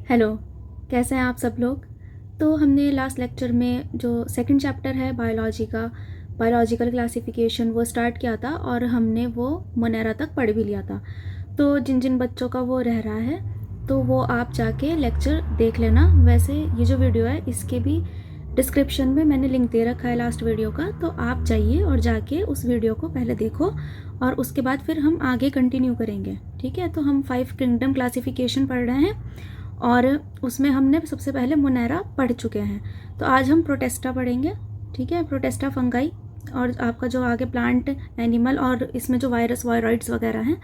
Hello, कैसे हैं आप सब लोग। तो हमने लास्ट लेक्चर में जो सेकंड चैप्टर है बायोलॉजी का, बायोलॉजिकल क्लासिफिकेशन, वो स्टार्ट किया था और हमने वो मोनेरा तक पढ़ भी लिया था। तो जिन जिन बच्चों का वो रह रहा है तो वो आप जाके लेक्चर देख लेना। वैसे ये जो वीडियो है इसके भी डिस्क्रिप्शन में मैंने लिंक दे रखा है लास्ट वीडियो का, तो आप जाइए और जाके उस वीडियो को पहले देखो और उसके बाद फिर हम आगे कंटिन्यू करेंगे। ठीक है, तो हम 5 किंगडम क्लासिफिकेशन पढ़ रहे हैं और उसमें हमने सबसे पहले मोनेरा पढ़ चुके हैं। तो आज हम प्रोटेस्टा पढ़ेंगे। ठीक है, प्रोटेस्टा फंगाई और आपका जो आगे प्लांट, एनिमल और इसमें जो वायरस वायरॉइड्स वगैरह हैं,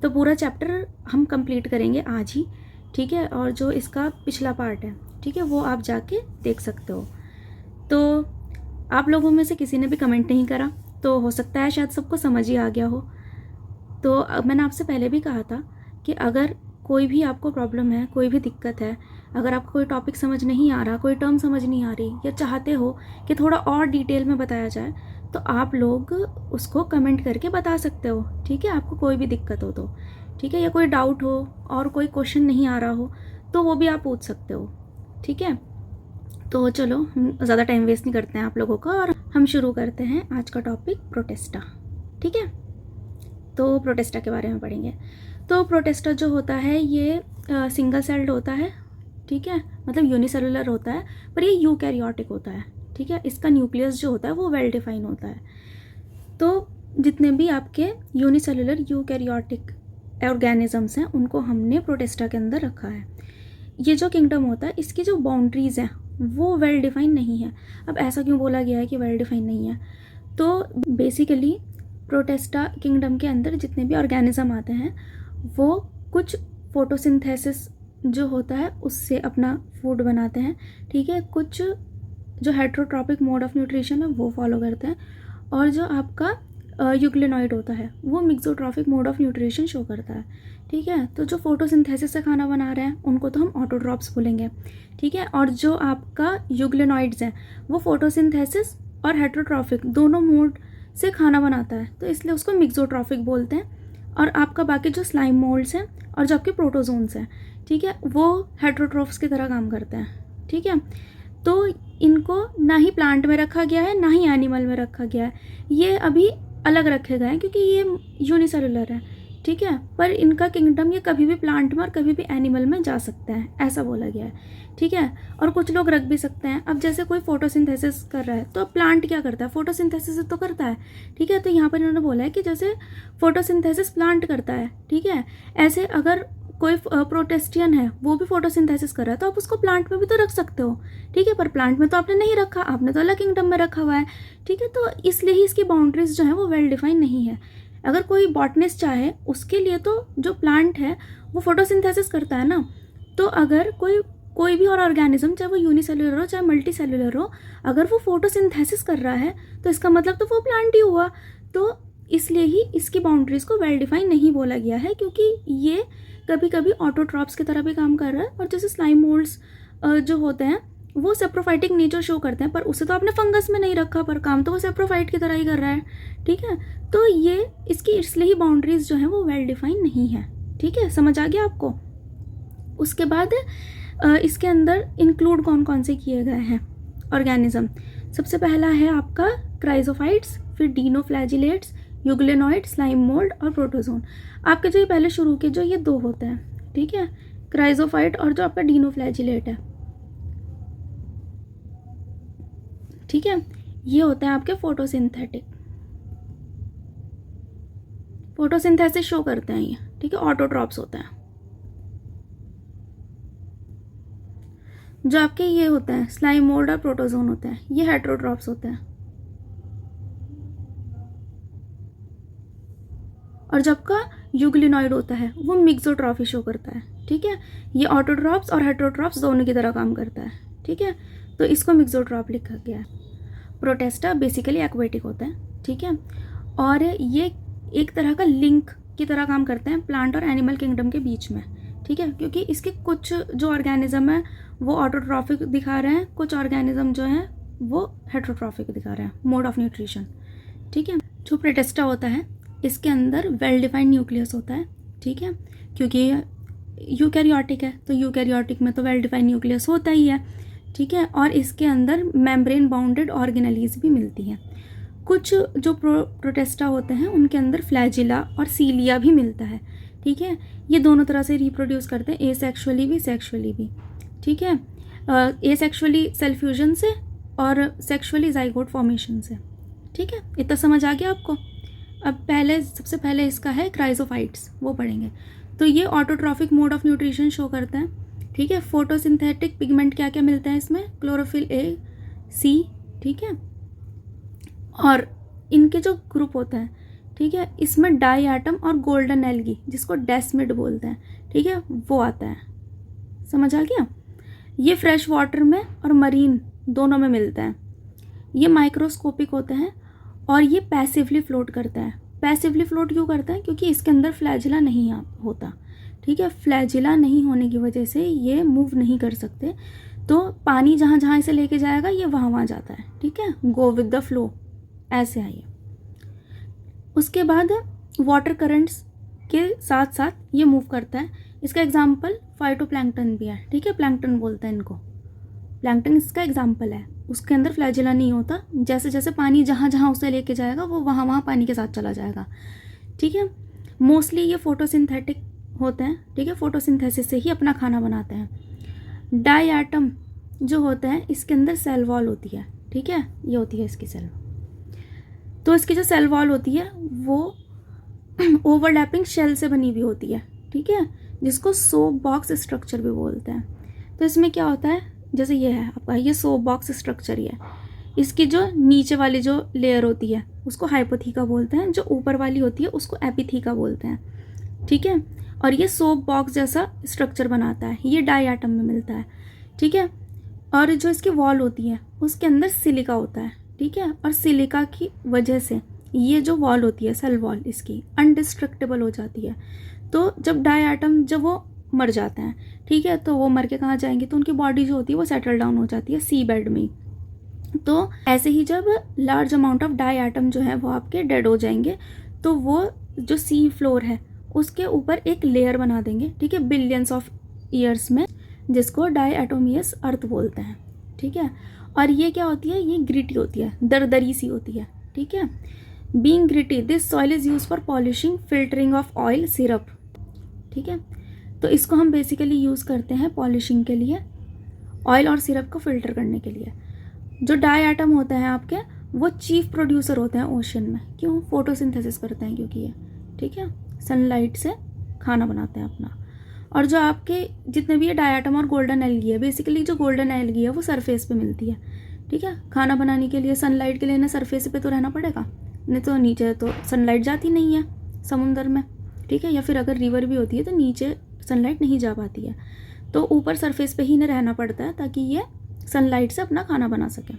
तो पूरा चैप्टर हम कंप्लीट करेंगे आज ही। ठीक है, और जो इसका पिछला पार्ट है, ठीक है, वो आप जाके देख सकते हो। तो आप लोगों में से किसी ने भी कमेंट नहीं करा, तो हो सकता है शायद सबको समझ ही आ गया हो। तो मैंने आपसे पहले भी कहा था कि अगर कोई भी आपको प्रॉब्लम है, कोई भी दिक्कत है, अगर आपको कोई टॉपिक समझ नहीं आ रहा, कोई टर्म समझ नहीं आ रही, या चाहते हो कि थोड़ा और डिटेल में बताया जाए, तो आप लोग उसको कमेंट करके बता सकते हो। ठीक है, आपको कोई भी दिक्कत हो तो, ठीक है, या कोई डाउट हो और कोई क्वेश्चन नहीं आ रहा हो तो वो भी आप पूछ सकते हो। ठीक है, तो चलो हम ज़्यादा टाइम वेस्ट नहीं करते हैं आप लोगों का और हम शुरू करते हैं आज का टॉपिक प्रोटेस्टा। ठीक है, तो प्रोटेस्टा के बारे में पढ़ेंगे। तो प्रोटेस्टा जो होता है ये सिंगल सेल्ड होता है। ठीक है, मतलब यूनिसेलुलर होता है, पर ये यूकैरियोटिक होता है। ठीक है, इसका न्यूक्लियस जो होता है वो वेल डिफाइन होता है। तो जितने भी आपके यूनिसेलुलर यूकैरियोटिक ऑर्गेनिजम्स हैं उनको हमने प्रोटेस्टा के अंदर रखा है। ये जो किंगडम होता है इसकी जो बाउंड्रीज़ हैं वो वेल डिफाइन नहीं है। अब ऐसा क्यों बोला गया है कि वेल डिफाइन नहीं है? तो बेसिकली प्रोटेस्टा किंगडम के अंदर जितने भी ऑर्गेनिज्म आते हैं वो कुछ फोटोसिंथेसिस जो होता है उससे अपना फूड बनाते हैं। ठीक है, कुछ जो हेट्रोट्रॉपिक मोड ऑफ न्यूट्रिशन है वो फॉलो करते हैं, और जो आपका यूग्लिनॉइड होता है वो mixotrophic mode of nutrition show करता है। ठीक है, तो जो फोटोसिंथेसिस से खाना बना रहे हैं उनको तो हम ऑटोट्रॉप्स बोलेंगे। ठीक है, और जो आपका यूग्लिनॉइड्स हैं वो फोटोसिंथेसिस और हेट्रोट्रॉफिक दोनों मोड से खाना बनाता है, तो इसलिए उसको मिक्सोट्रॉफिक बोलते हैं। और आपका बाकी जो स्लाइम मोल्ड्स हैं और जो आपके प्रोटोजोन्स हैं, ठीक है, वो हेट्रोट्रॉफ्स की तरह काम करते हैं। ठीक है, तो इनको ना ही प्लांट में रखा गया है ना ही एनिमल में रखा गया है, ये अभी अलग रखे गए हैं क्योंकि ये यूनिसेलुलर है। ठीक है, पर इनका किंगडम ये कभी भी प्लांट में और कभी भी एनिमल में जा सकते हैं, ऐसा बोला गया है। ठीक है, और कुछ लोग रख भी सकते हैं। अब जैसे कोई फोटोसिंथेसिस कर रहा है तो प्लांट क्या करता है? फोटोसिंथेसिस तो करता है। ठीक है, तो यहाँ पर इन्होंने बोला है कि जैसे फोटोसिंथेसिस प्लांट करता है, ठीक है, ऐसे अगर कोई प्रोटेस्टियन है वो भी फोटोसिंथेसिस कर रहा है तो आप उसको प्लांट में भी तो रख सकते हो। ठीक है, पर प्लांट में तो आपने नहीं रखा, आपने तो अलग किंगडम में रखा हुआ है। ठीक है, तो इसलिए ही इसकी बाउंड्रीज जो है वो वेल डिफाइन नहीं है। अगर कोई बॉटनिस्ट चाहे उसके लिए तो जो प्लांट है वो फोटोसिंथेसिस करता है ना, तो अगर कोई भी और ऑर्गेनिज्म, चाहे वो यूनिसेलुलर हो चाहे मल्टी सेलुलर हो, अगर वो फोटोसिंथेसिस कर रहा है तो इसका मतलब तो वो प्लांट ही हुआ। तो इसलिए ही इसकी बाउंड्रीज को वेल डिफाइन नहीं बोला गया है, क्योंकि ये कभी कभी ऑटोट्रॉप्स की तरह भी काम कर रहा है। और जैसे स्लाइम मोल्ड्स जो होते हैं वो सेप्रोफाइटिक नेचर शो करते हैं, पर उसे तो आपने फंगस में नहीं रखा, पर काम तो वो सेप्रोफाइट की तरह ही कर रहा है। ठीक है, तो ये इसकी इसलिए ही बाउंड्रीज जो हैं वो वेल डिफाइन नहीं है। ठीक है, समझ आ गया आपको? उसके बाद इसके अंदर इंक्लूड कौन कौन से किए गए हैं ऑर्गेनिज्म। सबसे पहला है आपका क्राइजोफाइट्स, फिर डीनोफ्लैजिलेट्स, यूग्लिनॉइड, स्लाइम मोल्ड और प्रोटोजोन। आपके जो ये पहले शुरू के जो ये दो होते हैं, ठीक है, क्राइजोफाइट और जो आपका डीनोफ्लैजिलेट है, ठीक है, ये होते हैं आपके फोटोसिंथेटिक, फोटोसिंथेसिस शो करते हैं ये। ठीक है, ऑटोट्रॉप्स होते हैं। जो आपके ये होते हैं स्लाइम मोल्ड और प्रोटोजोन होते हैं, ये हेट्रोट्रॉप्स होते हैं। और जब का यूग्लिनॉइड होता है वो मिक्सोट्रॉफी शो करता है। ठीक है, ये ऑटोट्रॉप्स और हेट्रोट्रॉप्स दोनों की तरह काम करता है। ठीक है, तो इसको मिक्सोट्रॉप लिखा गया है। प्रोटेस्टा बेसिकली एक्वेटिक होता है। ठीक है, और ये एक तरह का लिंक की तरह काम करते हैं प्लांट और एनिमल किंगडम के बीच में। ठीक है, क्योंकि इसके कुछ जो ऑर्गेनिज्म है वो ऑटोट्रॉफिक दिखा रहे हैं, कुछ ऑर्गेनिज्म जो हैं वो हेट्रोट्रॉफिक दिखा रहे हैं मोड ऑफ न्यूट्रिशन। ठीक है, जो प्रोटेस्टा होता है इसके अंदर वेल डिफाइंड न्यूक्लियस होता है। ठीक है, क्योंकि यूकैरियोटिक है, तो यूकैरियोटिक में तो वेल डिफाइंड न्यूक्लियस होता ही है, ठीक है। और इसके अंदर मेम्ब्रेन बाउंडेड ऑर्गेनेलीज भी मिलती हैं। कुछ जो प्रोटेस्टा होते हैं उनके अंदर फ्लैजिला और सीलिया भी मिलता है, ठीक है। ये दोनों तरह से रिप्रोड्यूस करते हैं, एसेक्सुअली भी सेक्सुअली भी, ठीक है। एसेक्सुअली सेल फ्यूजन से और सेक्सुअली जाइगोट फॉर्मेशन से, ठीक है। इतना समझ आ गया आपको। अब पहले सबसे पहले इसका है क्राइजोफाइट्स, वो पढ़ेंगे। तो ये autotrophic mode of nutrition show करते हैं, ठीक है। फोटोसिंथेटिक पिगमेंट क्या क्या मिलता है इसमें, क्लोरोफिल ए, सी, ठीक है। और इनके जो ग्रुप होते हैं, ठीक है, इसमें डाई एटम और गोल्डन एल्गी जिसको डेस्मिड बोलते हैं, ठीक है, वो आता है। समझ आ गया। ये फ्रेश वाटर में और मरीन दोनों में मिलता है। ये माइक्रोस्कोपिक होते हैं और ये पैसिवली फ्लोट करता है। पैसिवली फ्लोट क्यों करता है, क्योंकि इसके अंदर फ्लैजिला नहीं होता, ठीक है। फ्लैजिला नहीं होने की वजह से ये मूव नहीं कर सकते, तो पानी जहाँ जहाँ इसे लेके जाएगा ये वहाँ वहाँ जाता है, ठीक है। गो विद द फ्लो, ऐसे आइए। उसके बाद वाटर करंट्स के साथ साथ ये मूव करता है। इसका एग्जाम्पल फाइटोप्लैंक्टन भी है, ठीक है। प्लैंक्टन बोलते हैं इनको, प्लैंक्टन इसका एग्जाम्पल है। उसके अंदर फ्लैजिला नहीं होता, जैसे जैसे पानी जहाँ जहाँ उसे लेके जाएगा वो वहाँ वहाँ पानी के साथ चला जाएगा, ठीक है। मोस्टली ये फोटोसिंथेटिक होते हैं, ठीक है। फोटोसिंथेसिस से ही अपना खाना बनाते हैं। डाई एटम जो होते हैं इसके अंदर सेल वॉल होती है, ठीक है। ये होती है इसकी सेल। तो इसकी जो सेल वॉल होती है वो ओवरलैपिंग शेल से बनी हुई होती है, ठीक है, जिसको सोप बॉक्स स्ट्रक्चर भी बोलते हैं। तो इसमें क्या होता है, जैसे ये है आपका, ये सोप बॉक्स स्ट्रक्चर ही है। इसकी जो नीचे वाली जो लेयर होती है उसको हाइपोथीका बोलते हैं, जो ऊपर वाली होती है उसको एपिथीका बोलते हैं, ठीक है। और ये सोप बॉक्स जैसा स्ट्रक्चर बनाता है, ये डाई एटम में मिलता है, ठीक है। और जो इसकी वॉल होती है उसके अंदर सिलिका होता है, ठीक है। और सिलिका की वजह से ये जो वॉल होती है, सेल वॉल, इसकी अनडिस्ट्रक्टेबल हो जाती है। तो जब डाई एटम जब वो मर जाते हैं, ठीक है, तो वो मर के कहाँ जाएंगे, तो उनकी बॉडी जो होती है वो सेटल डाउन हो जाती है सी बेड में। तो ऐसे ही जब large amount of diatom जो है वो आपके डेड हो जाएंगे, तो वो जो सी फ्लोर है उसके ऊपर एक लेयर बना देंगे, ठीक है, बिलियंस ऑफ ईयर्स में, जिसको डाई एटोमियस अर्थ बोलते हैं, ठीक है। और ये क्या होती है, ये ग्रिटी होती है, दरदरी सी होती है, ठीक है। Being gritty, this soil is use for polishing, filtering of oil, syrup, ठीक है। तो इसको हम बेसिकली यूज़ करते हैं पॉलिशिंग के लिए, ऑयल और सिरप को फिल्टर करने के लिए। जो डाई एटम होते हैं आपके, वो चीफ प्रोड्यूसर होते हैं ओशन में। क्यों, फोटोसिंथेसिस करते हैं क्योंकि ये, ठीक है, सनलाइट से खाना बनाते हैं अपना। और जो आपके जितने भी ये डाई एटम और गोल्डन एल्गी है, बेसिकली जो गोल्डन एल्गी है वो सरफेस पे मिलती है, ठीक है। खाना बनाने के लिए, सनलाइट के लिए ना सरफेस पे तो रहना पड़ेगा, नहीं तो नीचे तो सनलाइट जाती नहीं है समुंदर में, ठीक है। या फिर अगर रिवर भी होती है तो नीचे सनलाइट नहीं जा पाती है, तो ऊपर सरफेस पे ही ना रहना पड़ता है ताकि ये सनलाइट से अपना खाना बना सके।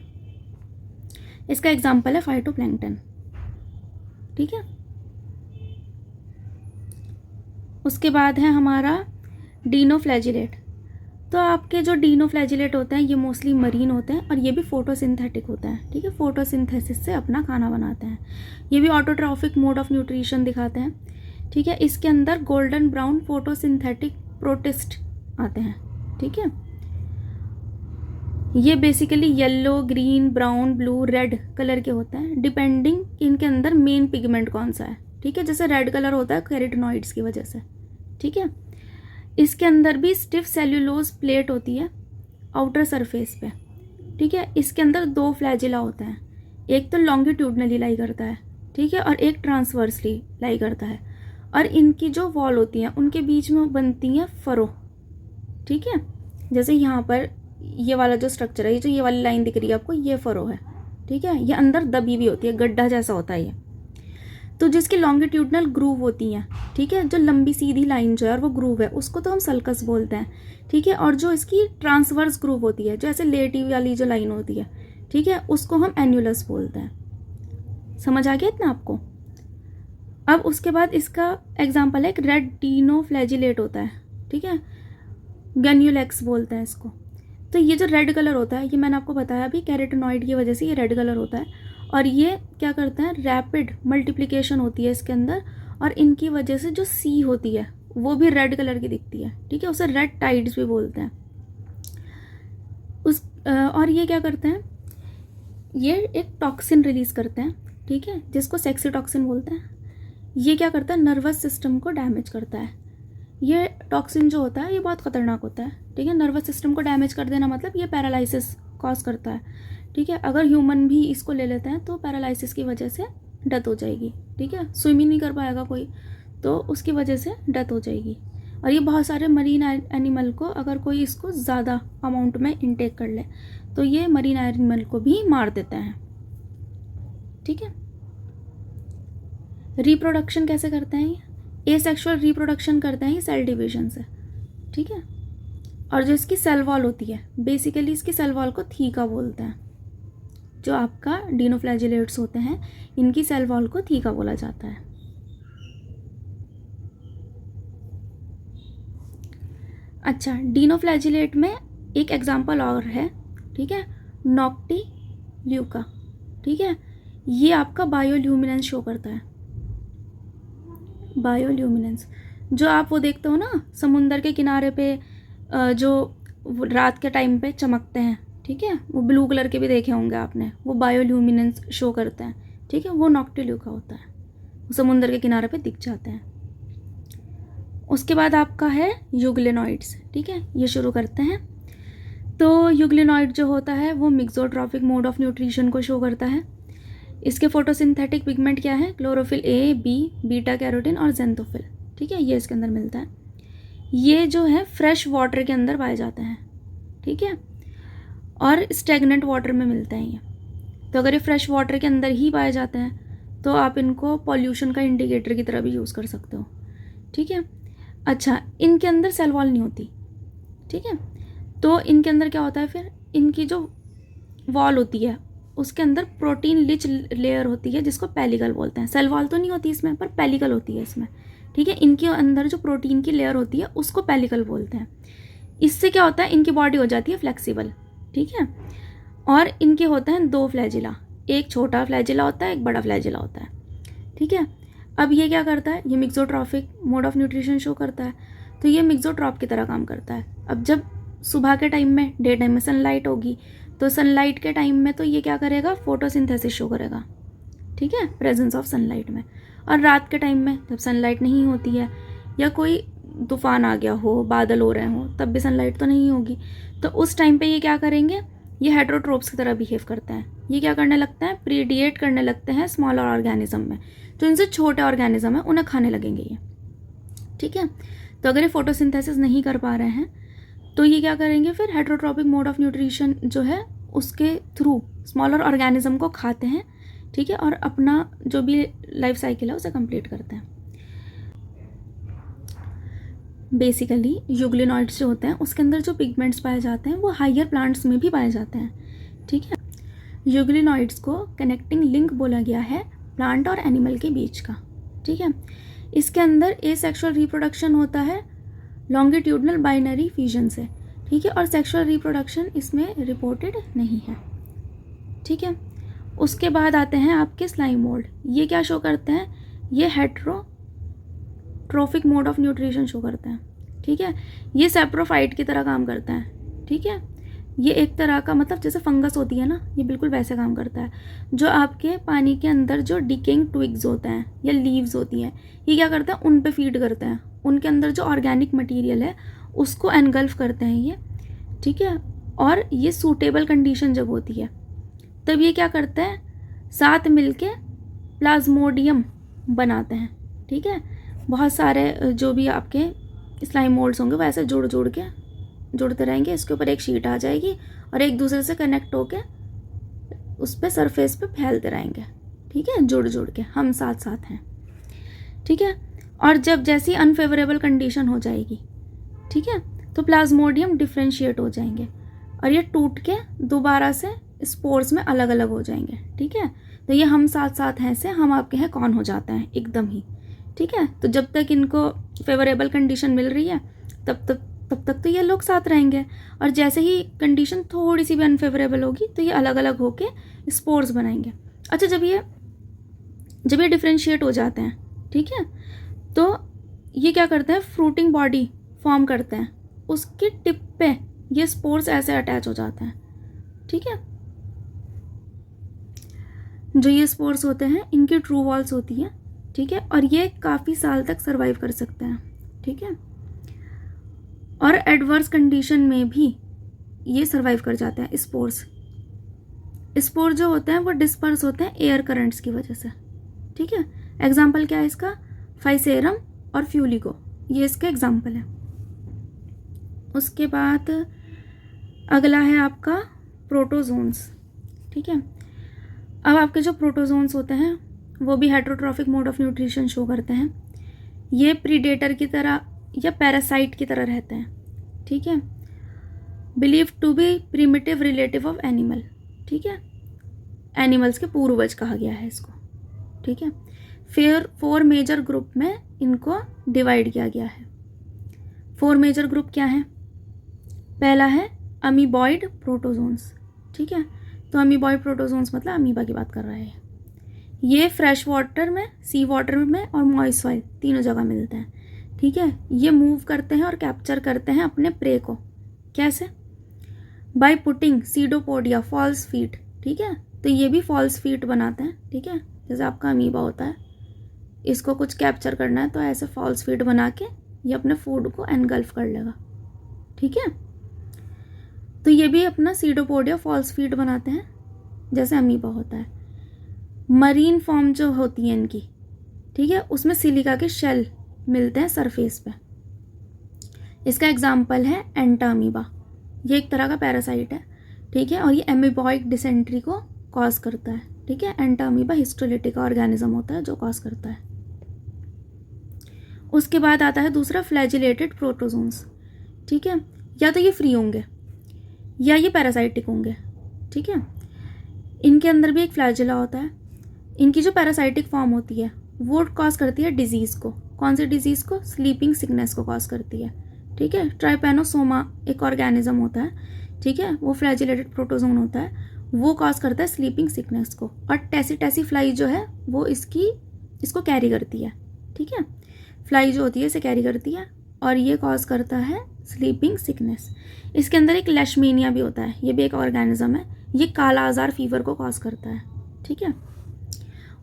इसका एग्जांपल है फाइटोप्लैंक्टन, ठीक है। उसके बाद है हमारा डीनोफ्लैजिलेट। तो आपके जो डीनोफ्लैजिलेट होते हैं ये मोस्टली मरीन होते हैं और ये भी फोटोसिंथेटिक होते हैं, ठीक है। फोटोसिंथेसिस से अपना खाना बनाते हैं। ये भी ऑटोट्रॉफिक मोड ऑफ न्यूट्रिशन दिखाते हैं, ठीक है। इसके अंदर गोल्डन ब्राउन फोटोसिंथेटिक प्रोटिस्ट आते हैं, ठीक है। ये basically yellow, green, brown, blue, red colour के होते हैं, डिपेंडिंग इनके अंदर मेन पिगमेंट कौन सा है, ठीक है। जैसे रेड कलर होता है कैरोटीनॉइड्स की वजह से, ठीक है। इसके अंदर भी स्टिफ सेल्यूलोज प्लेट होती है आउटर सरफेस पे, ठीक है। इसके अंदर दो फ्लैजिला होते हैं, एक तो लॉन्गिट्यूडनली लाई करता है, ठीक है, और एक ट्रांसवर्सली लाई करता है। और इनकी जो वॉल होती हैं उनके बीच में बनती हैं फरो, ठीक है। जैसे यहाँ पर ये वाला जो स्ट्रक्चर है, जो ये वाली लाइन दिख रही है आपको, ये फरो है, ठीक है। ये अंदर दबी हुई होती है, गड्ढा जैसा होता है ये। तो जिसकी लॉन्गिट्यूडनल ग्रूव होती हैं, ठीक है, जो लंबी सीधी लाइन जो है और वो ग्रूव है, उसको तो हम सल्कस बोलते हैं, ठीक है। और जो इसकी ट्रांसवर्स ग्रूव होती है, जो ऐसे लेटी वाली जो लाइन होती है, ठीक है, उसको हम एन्युलस बोलते हैं। समझ आ गया इतना आपको। अब उसके बाद इसका एग्जाम्पल है, एक रेड डीनोफ्लैजिलेट होता है, ठीक है, गैन्युलेक्स बोलते हैं इसको। तो ये जो रेड कलर होता है, ये मैंने आपको बताया अभी, कैरोटीनॉइड की वजह से ये रेड कलर होता है। और ये क्या करते हैं, रैपिड मल्टीप्लिकेशन होती है इसके अंदर, और इनकी वजह से जो सी होती है वो भी रेड कलर की दिखती है, ठीक है, उसे रेड टाइड्स भी बोलते हैं। और ये क्या करते हैं, ये एक टॉक्सिन रिलीज़ करते हैं, ठीक है, जिसको सेक्सी टॉक्सिन बोलते हैं। ये क्या करता है, नर्वस सिस्टम को डैमेज करता है। ये टॉक्सिन जो होता है ये बहुत ख़तरनाक होता है, ठीक है। नर्वस सिस्टम को डैमेज कर देना मतलब ये पैरालिसिस कॉज करता है, ठीक है। अगर ह्यूमन भी इसको ले लेते हैं तो पैरालिसिस की वजह से डेथ हो जाएगी, ठीक है। स्विम ही नहीं कर पाएगा कोई, तो उसकी वजह से डेथ हो जाएगी। और ये बहुत सारे मरीन एनिमल को, अगर कोई इसको ज़्यादा अमाउंट में इनटेक कर ले तो ये मरीन एनिमल को भी मार देता है, ठीक है। रिप्रोडक्शन कैसे करते हैं ये, एसेक्सुअल रिप्रोडक्शन करते हैं ये सेल डिवीजन से, ठीक है। और जो इसकी सेल वॉल होती है, बेसिकली इसकी सेल वॉल को थीका बोलते हैं। जो आपका डिनोफ्लैजिलेट्स होते हैं इनकी सेल वॉल को थीका बोला जाता है। अच्छा, डिनोफ्लैजिलेट में एक एग्जांपल और है, ठीक है, नॉक्टिल्यूका, ठीक है। ये आपका बायोल्यूमिनेंस शो करता है, बायोल्यूमिनेंस। जो आप वो देखते हो ना समुंदर के किनारे पे, जो रात के टाइम पे चमकते हैं, ठीक है, वो ब्लू कलर के भी देखे होंगे आपने, वो बायोल्यूमिनेंस शो करते हैं, ठीक है, वो नॉक्टिल्यूका होता है, वो समुंदर के किनारे पे दिख जाते हैं। उसके बाद आपका है यूग्लिनॉइड्स, ठीक है, ये शुरू करते हैं। तो यूग्लिनॉइड जो होता है वो मिक्सोट्रॉफिक मोड ऑफ न्यूट्रिशन को शो करता है। इसके फोटोसिंथेटिक पिगमेंट क्या है, chlorophyll A, B, beta carotene और जेंथोफिल, ठीक है, ये इसके अंदर मिलता है। ये जो है फ्रेश वाटर के अंदर पाए जाते हैं, ठीक है, और स्टेगनेंट वाटर में मिलते हैं ये। तो अगर ये फ्रेश वाटर के अंदर ही पाए जाते हैं तो आप इनको पॉल्यूशन का इंडिकेटर की तरह भी यूज़ कर सकते हो, ठीक है। अच्छा, इनके अंदर सेल वॉल नहीं होती, ठीक है। तो इनके अंदर क्या होता है, फिर इनकी जो वॉल होती है उसके अंदर प्रोटीन रिच लेयर होती है जिसको पेलिकल बोलते हैं। सेल वॉल तो नहीं होती इसमें, पर पेलिकल होती है इसमें, ठीक है। इनके अंदर जो प्रोटीन की लेयर होती है उसको पेलिकल बोलते हैं। इससे क्या होता है, इनकी बॉडी हो जाती है फ्लेक्सिबल, ठीक है। और इनके होते हैं 2 फ्लैजिला, एक छोटा फ्लैजिला होता है, एक बड़ा फ्लैजिला होता है, ठीक है। अब ये क्या करता है, ये mixotrophic mode of nutrition show करता है, तो ये मिक्सोट्रॉप की तरह काम करता है। अब जब सुबह के टाइम में, डे टाइम में सनलाइट होगी, तो सनलाइट के टाइम में तो ये क्या करेगा, फोटोसिंथेसिस शो करेगा, ठीक है, प्रेजेंस ऑफ सनलाइट में। और रात के टाइम में जब सनलाइट नहीं होती है या कोई तूफान आ गया हो, बादल हो रहे हो, तब भी सनलाइट तो नहीं होगी, तो उस टाइम पे ये क्या करेंगे, ये हेटरोट्रोप्स की तरह बिहेव करते हैं। ये क्या करने लगते हैं, प्रीडिएट करने लगते हैं स्मॉलर ऑर्गेनिज्म में, जो इनसे छोटे ऑर्गेनिज्म है उन्हें खाने लगेंगे ये, ठीक है। तो अगर ये फोटोसिंथेसिस नहीं कर पा रहे हैं तो ये क्या करेंगे, फिर हेटरोट्रॉपिक मोड ऑफ न्यूट्रिशन जो है उसके थ्रू स्मॉलर ऑर्गेनिज्म को खाते हैं, ठीक है, और अपना जो भी लाइफ साइकिल है उसे कंप्लीट करते हैं। बेसिकली यूग्लिनॉइड्स जो होते हैं उसके अंदर जो पिगमेंट्स पाए जाते हैं वो हायर प्लांट्स में भी पाए जाते हैं, ठीक है। यूग्लिनॉइड्स को कनेक्टिंग लिंक बोला गया है प्लांट और एनिमल के बीच का, ठीक है। इसके अंदर एसेक्सुअल रिप्रोडक्शन होता है लॉन्गिट्यूडनल बाइनरी फ्यूजन से, ठीक है, और सेक्सुअल रिप्रोडक्शन इसमें रिपोर्टेड नहीं है, ठीक है। उसके बाद आते हैं आपके स्लाइम मोल्ड। ये क्या शो करते हैं, ये heterotrophic mode of nutrition show करते हैं, ठीक है। ये सेप्रोफाइट की तरह काम करते हैं, ठीक है। ये एक तरह का, मतलब जैसे फंगस होती है ना, ये बिल्कुल वैसे काम करता है। जो आपके पानी के अंदर जो डिकेइंग ट्विग्स होते हैं या लीव्स होती हैं, ये क्या करते हैं, उन पे फीड करते हैं, उनके अंदर जो ऑर्गेनिक मटेरियल है उसको एनगल्फ करते हैं ये, ठीक है। और ये सूटेबल कंडीशन जब होती है तब ये क्या करते हैं, साथ मिलके प्लाज्मोडियम बनाते हैं, ठीक है। बहुत सारे जो भी आपके स्लाइम मोल्ड्स होंगे वैसे जुड़ते रहेंगे, इसके ऊपर एक शीट आ जाएगी और एक दूसरे से कनेक्ट होके उस पर सरफेस पे फैलते रहेंगे, ठीक है, जुड़ के हम साथ साथ हैं, ठीक है। और जब जैसी अनफेवरेबल कंडीशन हो जाएगी, ठीक है, तो प्लाज्मोडियम डिफ्रेंशिएट हो जाएंगे और ये टूट के दोबारा से स्पोर्स में अलग अलग हो जाएंगे, ठीक है। तो ये हम साथ साथ हैं से हम आपके हैं कौन हो जाते हैं एकदम ही, ठीक है। तो जब तक इनको फेवरेबल कंडीशन मिल रही है तब तक तो ये लोग साथ रहेंगे, और जैसे ही कंडीशन थोड़ी सी भी अनफेवरेबल होगी तो ये अलग अलग होके स्पोर्स बनाएंगे। अच्छा, जब ये डिफ्रेंशिएट हो जाते हैं, ठीक है, तो ये क्या करते हैं, फ्रूटिंग बॉडी फॉर्म करते हैं, उसकी टिप पे ये स्पोर्स ऐसे अटैच हो जाते हैं, ठीक है। जो ये स्पोर्स होते हैं इनकी ट्रू वॉल्स होती है, ठीक है, और ये काफ़ी साल तक सर्वाइव कर सकते हैं, ठीक है, और एडवर्स कंडीशन में भी ये सर्वाइव कर जाते हैं। स्पोर जो होते हैं वो डिस्पर्स होते हैं एयर करंट्स की वजह से, ठीक है। एग्जाम्पल क्या है इसका, फाइसेरम और फ्यूलिगो, ये इसके एग्जाम्पल है। उसके बाद अगला है आपका प्रोटोजोन्स, ठीक है। अब आपके जो प्रोटोजोन्स होते हैं वो भी heterotrophic mode of nutrition show करते हैं। ये प्रीडेटर की तरह या पैरासाइट की तरह रहते हैं, ठीक है। Believe to be primitive relative of animal, ठीक है, एनिमल्स के पूर्वज कहा गया है इसको, ठीक है। फिर 4 मेजर ग्रुप में इनको डिवाइड किया गया है। 4 मेजर ग्रुप क्या है, पहला है अमीबॉइड प्रोटोजोन्स, ठीक है। तो अमीबॉइड प्रोटोजोन्स मतलब अमीबा की बात कर रहा है। ये फ्रेश वाटर में, सी वाटर में और मॉइस्ट सॉइल तीनों जगह मिलते हैं, ठीक है। ये मूव करते हैं और कैप्चर करते हैं अपने प्रे को, कैसे, by putting pseudopodia false feet, ठीक है। तो ये भी फॉल्स फीट बनाते हैं, ठीक है। जैसे आपका अमीबा होता है, इसको कुछ कैप्चर करना है तो ऐसे फॉल्स फीट बना के ये अपने फूड को एनगल्फ कर लेगा, ठीक है। तो ये भी अपना सीडोपोडिया फॉल्स फीट बनाते हैं जैसे अमीबा होता है। मरीन फॉर्म जो होती है इनकी, ठीक है, उसमें सिलिका के शेल मिलते हैं सरफेस पे। इसका एग्जाम्पल है एंटामीबा, ये एक तरह का पैरासाइट है, ठीक है, और ये एमीबॉइक डिसेंट्री को कॉज करता है, ठीक है। एंटामीबा हिस्टोलिटिक ऑर्गेनिज्म होता है जो कॉज करता है। उसके बाद आता है दूसरा फ्लैजिलेटेड प्रोटोजोन्स, ठीक है। या तो ये फ्री होंगे या ये पैरासाइटिक होंगे, ठीक है। इनके अंदर भी एक फ्लैजिला होता है। इनकी जो पैरासाइटिक फॉर्म होती है वो कॉज करती है डिजीज़ को, कौन सी डिजीज़ को, स्लीपिंग सिकनेस को कॉज करती है, ठीक है। ट्राइपेनोसोमा एक ऑर्गेनिज्म होता है, ठीक है, वो फ्लैजिलेटेड प्रोटोजोन होता है, वो कॉज करता है स्लीपिंग सिकनेस को। और टेसी फ्लाई जो है वो इसको कैरी करती है, ठीक है। फ्लाई जो होती है इसे कैरी करती है और ये कॉज करता है स्लीपिंग सिकनेस। इसके अंदर एक लेशमीनिया भी होता है, ये भी एक ऑर्गेनिज्म है, ये काला आजार फीवर को कॉज करता है, ठीक है।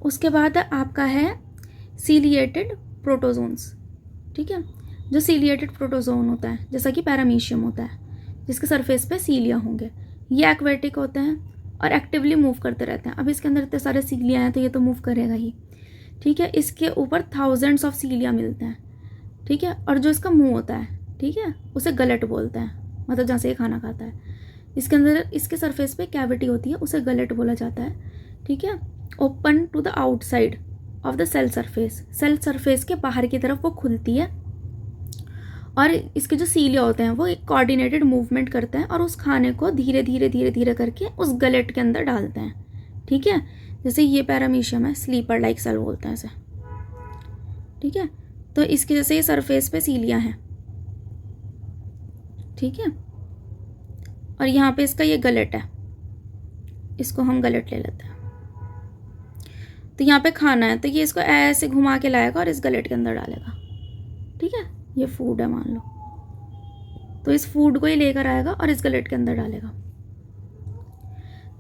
उसके बाद आपका है सीलिएटेड प्रोटोजोन्स, ठीक है। जो सीलिएटेड प्रोटोजोन होता है जैसा कि पैरामीशियम होता है जिसके सरफेस पे सीलिया होंगे, ये एक्वेटिक होते हैं और एक्टिवली मूव करते रहते हैं। अब इसके अंदर इतने सारे सीलिया हैं तो ये तो मूव करेगा ही, ठीक है। इसके ऊपर थाउजेंड्स ऑफ सीलिया मिलते हैं, ठीक है। और जो इसका मुंह होता है, ठीक है, उसे गलेट बोलते हैं, मतलब जहाँ से ये खाना खाता है। इसके अंदर इसके सरफेस पे कैविटी होती है, उसे गलेट बोला जाता है, ठीक है। Open to the outside of the cell surface के बाहर की तरफ वो खुलती है और इसके जो सीलिया होते हैं वो एक कोऑर्डिनेटेड मूवमेंट करते हैं और उस खाने को धीरे धीरे करके उस गलेट के अंदर डालते हैं, ठीक है। जैसे ये पैरामीशियम है, स्लीपर लाइक सेल बोलते हैं इसे, ठीक है। तो इसके जैसे ये सरफेस पे सीलिया है, ठीक है, और यहाँ पे इसका ये गलेट है, इसको हम गलेट ले लेते हैं। तो यहाँ पे खाना है तो ये इसको ऐसे घुमा के लाएगा और इस गलेट के अंदर डालेगा, ठीक है। ये फूड है मान लो, तो इस फूड को ये लेकर आएगा और इस गलेट के अंदर डालेगा।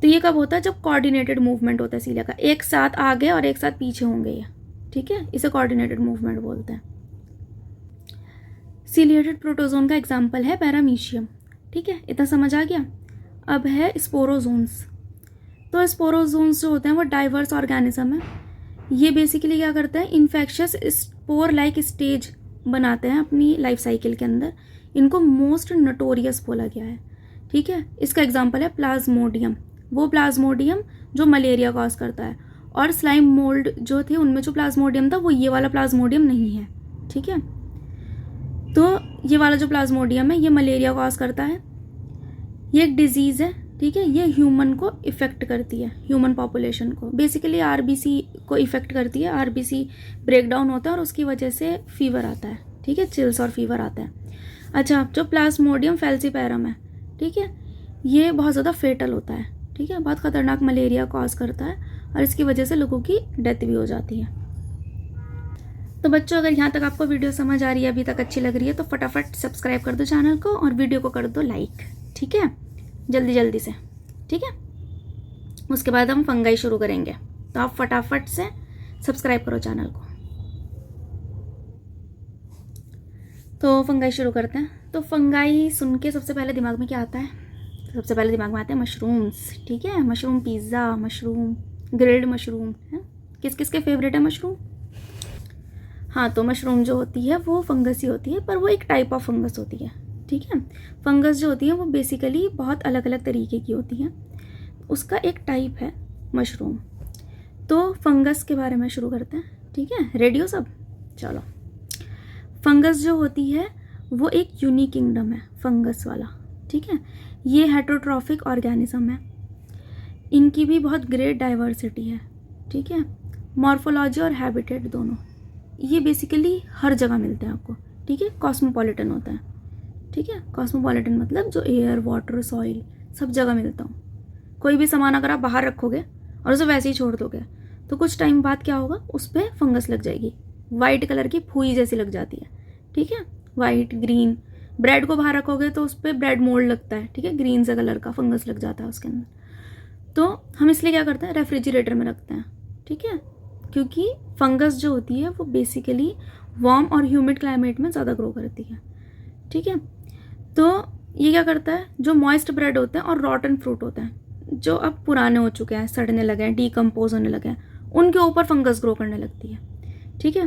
तो ये कब होता है, जब कोऑर्डिनेटेड मूवमेंट होता है सीलिया का, एक साथ आगे और एक साथ पीछे होंगे ये, ठीक है, इसे कोऑर्डिनेटेड मूवमेंट बोलते हैं। सीलिएटेड प्रोटोजोन का एग्जाम्पल है पैरामीशियम, ठीक है, इतना समझ आ गया। अब है स्पोरोजोन्स। तो स्पोरोजोन्स जो होते हैं वो डाइवर्स ऑर्गेनिज्म है। ये बेसिकली क्या करते हैं, इन्फेक्शियस स्पोर लाइक स्टेज बनाते हैं अपनी लाइफ साइकिल के अंदर। इनको मोस्ट नोटोरियस बोला गया है, ठीक है। इसका एग्जांपल है प्लाज्मोडियम, वो प्लाज्मोडियम जो मलेरिया कॉज करता है, और स्लाइम मोल्ड जो थे उनमें जो प्लाज्मोडियम था वो ये वाला प्लाज्मोडियम नहीं है, ठीक है। तो ये वाला जो प्लाज्मोडियम है ये मलेरिया कॉज करता है, ये एक डिजीज़ है, ठीक है। ये ह्यूमन को इफ़ेक्ट करती है, ह्यूमन पॉपुलेशन को, बेसिकली आरबीसी को इफ़ेक्ट करती है। आरबीसी ब्रेकडाउन होता है और उसकी वजह से फीवर आता है, ठीक है, चिल्स और फीवर आता है। अच्छा, जो प्लाज्मोडियम फैल्सीपैरम है, ठीक है, ये बहुत ज़्यादा फेटल होता है, ठीक है, बहुत ख़तरनाक मलेरिया कॉज करता है और इसकी वजह से लोगों की डेथ भी हो जाती है। तो बच्चों, अगर यहाँ तक आपको वीडियो समझ आ रही है, अभी तक अच्छी लग रही है, तो फटाफट सब्सक्राइब कर दो चैनल को और वीडियो को कर दो लाइक, ठीक है, जल्दी जल्दी से, ठीक है। उसके बाद हम फंगाई शुरू करेंगे, तो आप फटाफट से सब्सक्राइब करो चैनल को। तो फंगाई शुरू करते हैं। तो फंगाई सुन के सबसे पहले दिमाग में क्या आता है? सबसे पहले दिमाग में आते हैं मशरूम्स, ठीक है, mushroom pizza, mushroom grilled mushroom है। किस किस के फेवरेट है मशरूम? हाँ, तो मशरूम जो होती है वो फंगस ही होती है, पर वो एक टाइप ऑफ फंगस होती है, ठीक है। फंगस जो होती है वो बेसिकली बहुत अलग अलग तरीके की होती हैं, उसका एक टाइप है मशरूम। तो फंगस के बारे में शुरू करते हैं, ठीक है, रेडी हो सब? चलो। फंगस जो होती है वो एक यूनिक किंगडम है फंगस वाला, ठीक है। ये हेटेरोट्रॉफिक ऑर्गेनिज्म है, इनकी भी बहुत ग्रेट डाइवर्सिटी है, ठीक है, मॉर्फोलॉजी और हैबिटेट दोनों। ये बेसिकली हर जगह मिलते हैं आपको, ठीक है, कॉस्मोपॉलिटन होता है, ठीक है। कॉस्मोपॉलिटन मतलब जो एयर, वाटर, सॉइल सब जगह मिलता हूँ। कोई भी सामान अगर आप बाहर रखोगे और उसे वैसे ही छोड़ दोगे तो कुछ टाइम बाद क्या होगा, उस पर फंगस लग जाएगी, वाइट कलर की फूई जैसी लग जाती है, ठीक है, वाइट ग्रीन। ब्रेड को बाहर रखोगे तो उस पर ब्रेड मोल्ड लगता है, ठीक है, ग्रीन से कलर का फंगस लग जाता है उसके अंदर। तो हम इसलिए क्या करते हैं, रेफ्रिजरेटर में रखते हैं, ठीक है, क्योंकि फंगस जो होती है वो बेसिकली वार्म और ह्यूमिड क्लाइमेट में ज़्यादा ग्रो करती है, ठीक है। तो ये क्या करता है, जो मॉइस्ट ब्रेड होते हैं और रॉटन फ्रूट होते हैं जो अब पुराने हो चुके हैं, सड़ने लगे हैं, डीकम्पोज होने लगे हैं, उनके ऊपर फंगस ग्रो करने लगती है, ठीक है।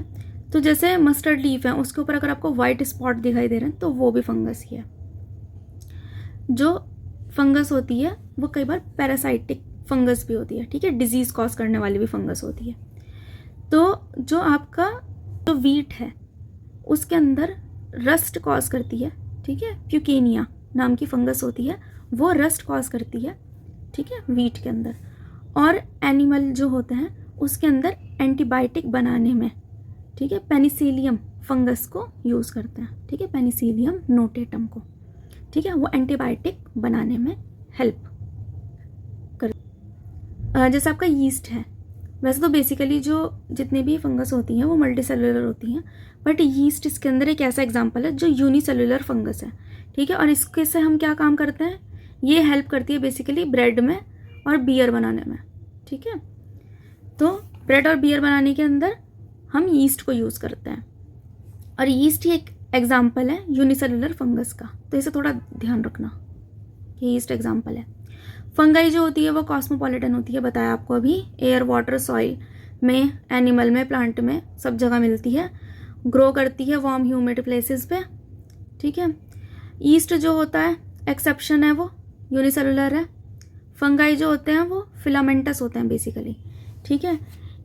तो जैसे मस्टर्ड लीफ है, उसके ऊपर अगर आपको वाइट स्पॉट दिखाई दे रहे हैं तो वो भी फंगस ही है। जो फंगस होती है वो कई बार पैरासाइटिक फंगस भी होती है, ठीक है, डिजीज़ कॉज करने वाली भी फंगस होती है। तो जो आपका जो वीट है उसके अंदर रस्ट कॉज करती है, ठीक है, प्यूकेनिया नाम की फंगस होती है, वो रस्ट कॉज करती है, ठीक है, वीट के अंदर। और एनिमल जो होते हैं उसके अंदर एंटीबायोटिक बनाने में, ठीक है, पेनिसिलियम फंगस को यूज़ करते हैं, ठीक है, पेनिसिलियम नोटेटम को, ठीक है, वो एंटीबायोटिक बनाने में हेल्प कर। जैसे आपका यीस्ट है, वैसे तो बेसिकली जो जितनी भी फंगस होती हैं वो मल्टी सेलुलर होती हैं, बट यीस्ट इसके अंदर एक ऐसा एग्जांपल है जो यूनिसेलुलर फंगस है, ठीक है। और इसके से हम क्या काम करते हैं, ये हेल्प करती है बेसिकली ब्रेड में और बियर बनाने में, ठीक है। तो ब्रेड और बियर बनाने के अंदर हम यीस्ट को यूज़ करते हैं, और यीस्ट ही एक एग्जाम्पल है यूनिसेलुलर फंगस का, तो इसे थोड़ा ध्यान रखना कि यीस्ट एग्जाम्पल है। फंगाई जो होती है वो कॉस्मोपॉलिटन होती है, बताया आपको अभी, एयर, वाटर, सॉइल में, एनिमल में, प्लांट में, सब जगह मिलती है, ग्रो करती है वार्म ह्यूमिड प्लेसेस पे, ठीक है। ईस्ट जो होता है एक्सेप्शन है, वो यूनिसेलुलर है। फंगाई जो होते हैं वो फिलामेंटस होते हैं बेसिकली, ठीक है।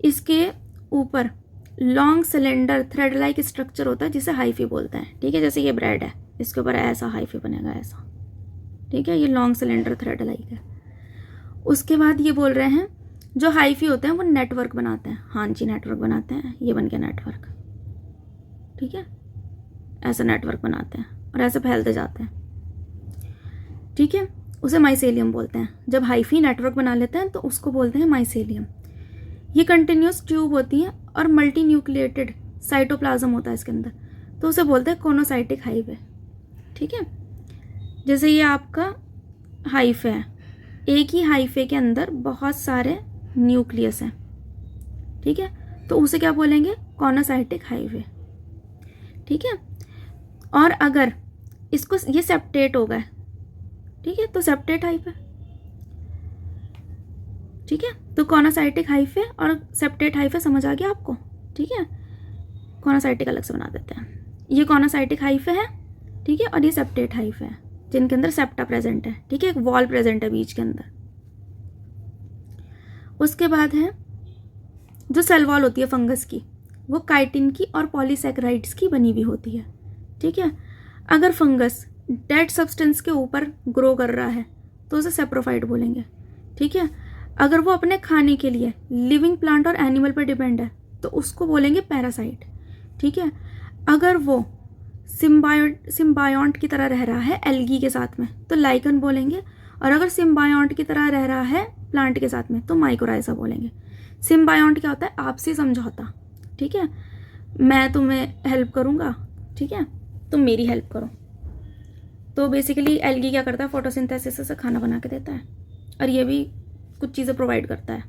इसके ऊपर long cylinder thread like structure होता है जिसे हाइफी बोलते हैं, ठीक है। जैसे ये ब्रेड है, इसके ऊपर ऐसा हाइफी बनेगा, ऐसा, ठीक है, ये लॉन्ग सिलेंडर थ्रेड लाइक है। उसके बाद ये बोल रहे हैं जो हाइफी होते हैं वो नेटवर्क बनाते हैं, हाँ जी, नेटवर्क बनाते हैं, ये बन गया नेटवर्क, ठीक है, ऐसा नेटवर्क बनाते हैं और ऐसे फैलते जाते हैं, ठीक है, उसे माइसेलियम बोलते हैं। जब हाइफी नेटवर्क बना लेते हैं तो उसको बोलते हैं माइसेलियम। ये कंटिन्यूस ट्यूब होती है और मल्टी न्यूक्लिएटेड साइटोप्लाज्म होता है इसके अंदर, तो उसे बोलते हैं कोनोसाइटिक हाइवे, ठीक है। जैसे ये आपका हाइफे है, एक ही हाइफे के अंदर बहुत सारे न्यूक्लियस हैं, ठीक है, तो उसे क्या बोलेंगे, कोनोसाइटिक हाइवे, ठीक है। और अगर इसको ये सेप्टेट हो गए, ठीक है, तो सेप्टेट हाइफे, ठीक है। तो कोनोसाइटिक हाइफे और सेप्टेट हाइफे समझ आ गया आपको, ठीक है। कोनोसाइटिक अलग से बना देते हैं, ये कोनोसाइटिक हाइफे है, ठीक है, और ये सेप्टेट हाइफे है जिनके अंदर सेप्टा प्रेजेंट है, ठीक है, एक वॉल प्रेजेंट है बीच के अंदर। उसके बाद है जो सेल वॉल होती है फंगस की, वो काइटिन की और पॉलीसैकेराइड्स की बनी हुई होती है, ठीक है। अगर फंगस डेड सब्सटेंस के ऊपर ग्रो कर रहा है तो उसे सेप्रोफाइट बोलेंगे, ठीक है। अगर वो अपने खाने के लिए लिविंग प्लांट और एनिमल पर डिपेंड है तो उसको बोलेंगे पैरासाइट, ठीक है। अगर वो सिम्बायोंट की तरह रह रहा है एल्गी के साथ में तो लाइकन बोलेंगे, और अगर सिम्बायोंट की तरह रह रहा है प्लांट के साथ में तो माइकोराइजा बोलेंगे। सिम्बायोंट क्या होता है, आपसी समझौता, ठीक है। मैं तुम्हें हेल्प करूँगा, ठीक है, तुम मेरी हेल्प करो। तो बेसिकली एल्गी क्या करता है, फोटोसिंथेसिस से खाना बना के देता है, और ये भी कुछ चीज़ें प्रोवाइड करता है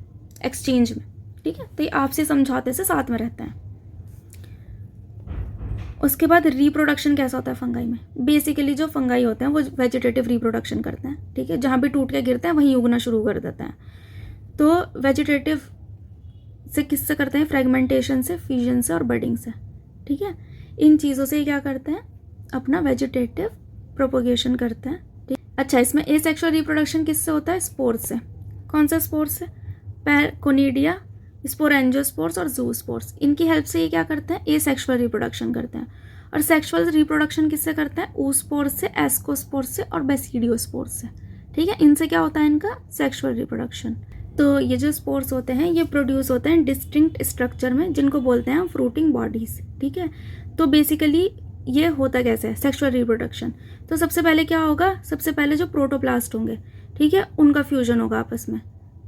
एक्सचेंज में, ठीक है। तो ये आपसे समझौते से साथ में रहता है। उसके बाद रिप्रोडक्शन कैसा होता है फंगाई में। बेसिकली जो फंगाई होते हैं वो वेजिटेटिव रिप्रोडक्शन करते हैं, ठीक है। जहाँ भी टूट के गिरते हैं वहीं उगना शुरू कर देते हैं। तो वेजिटेटिव से किससे करते हैं, फ्रेगमेंटेशन से, फ्यूजन से और बडिंग से, ठीक है। इन चीज़ों से क्या करते हैं, अपना वेजिटेटिव प्रोपोगेशन करते हैं, ठीक। अच्छा, इसमें एसेक्सुअल रिप्रोडक्शन किससे होता है, स्पोर्स से। कौन सा स्पोर्स से, पैरकोनिडिया, स्पोरेंजियोस्पोर्स और जूस्पोर्स। इनकी हेल्प से ये क्या करते हैं, एसेक्सुअल रिप्रोडक्शन करते हैं। और सेक्सुअल रिप्रोडक्शन किससे करते हैं, oospores से, एस्कोस्पोर्स से और बेसिडियोस्पोर्स से, ठीक है। इनसे क्या होता है, इनका सेक्सुअल रिप्रोडक्शन। तो ये जो स्पोर्स होते हैं ये प्रोड्यूस होते हैं डिस्टिंक्ट स्ट्रक्चर में, जिनको बोलते हैं फ्रूटिंग बॉडीज, ठीक है। तो बेसिकली ये होता कैसे है सेक्सुअल रिप्रोडक्शन। तो सबसे पहले क्या होगा, सबसे पहले जो प्रोटोप्लास्ट होंगे, ठीक है, उनका फ्यूजन होगा आपस में,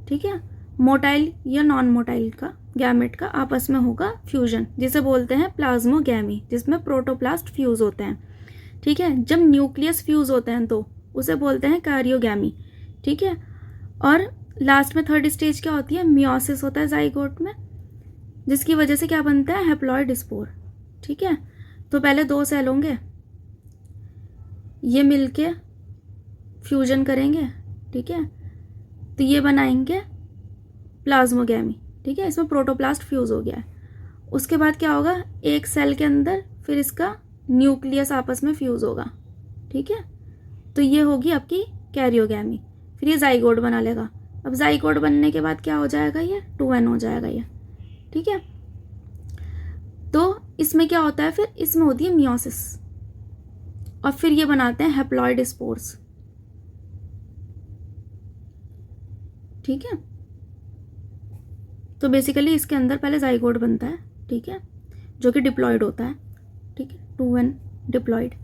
ठीक है। मोटाइल या नॉन मोटाइल का गैमेट का आपस में होगा फ्यूजन, जिसे बोलते हैं प्लाज्मोगैमी, जिसमें प्रोटोप्लास्ट फ्यूज होते हैं, ठीक है। जब न्यूक्लियस फ्यूज होते हैं तो उसे बोलते हैं कैरियोगैमी, ठीक है। और लास्ट में थर्ड स्टेज क्या होती है, मियोसिस होता है जाइगोट में, जिसकी वजह से क्या बनता है, हैप्लॉइड स्पोर, ठीक है। तो पहले 2 सेल होंगे, ये मिलके फ्यूजन करेंगे, ठीक है। तो ये बनाएंगे प्लाज्मोगैमी, ठीक है। इसमें प्रोटोप्लास्ट फ्यूज हो गया है। उसके बाद क्या होगा, एक सेल के अंदर फिर इसका न्यूक्लियस आपस में फ्यूज होगा, ठीक है। तो ये होगी आपकी कैरियोगैमी। फिर ये जाइगोट बना लेगा। अब जाइगोट बनने के बाद क्या हो जाएगा, ये 2n हो जाएगा ये, ठीक है। तो इसमें क्या होता है, फिर इसमें होती है मियोसिस, और फिर ये बनाते हैं हैप्लॉइड स्पोर्स, ठीक है। तो बेसिकली इसके अंदर पहले जाइगोट बनता है, ठीक है, जो कि डिप्लॉइड होता है, ठीक है, 2n डिप्लॉइड।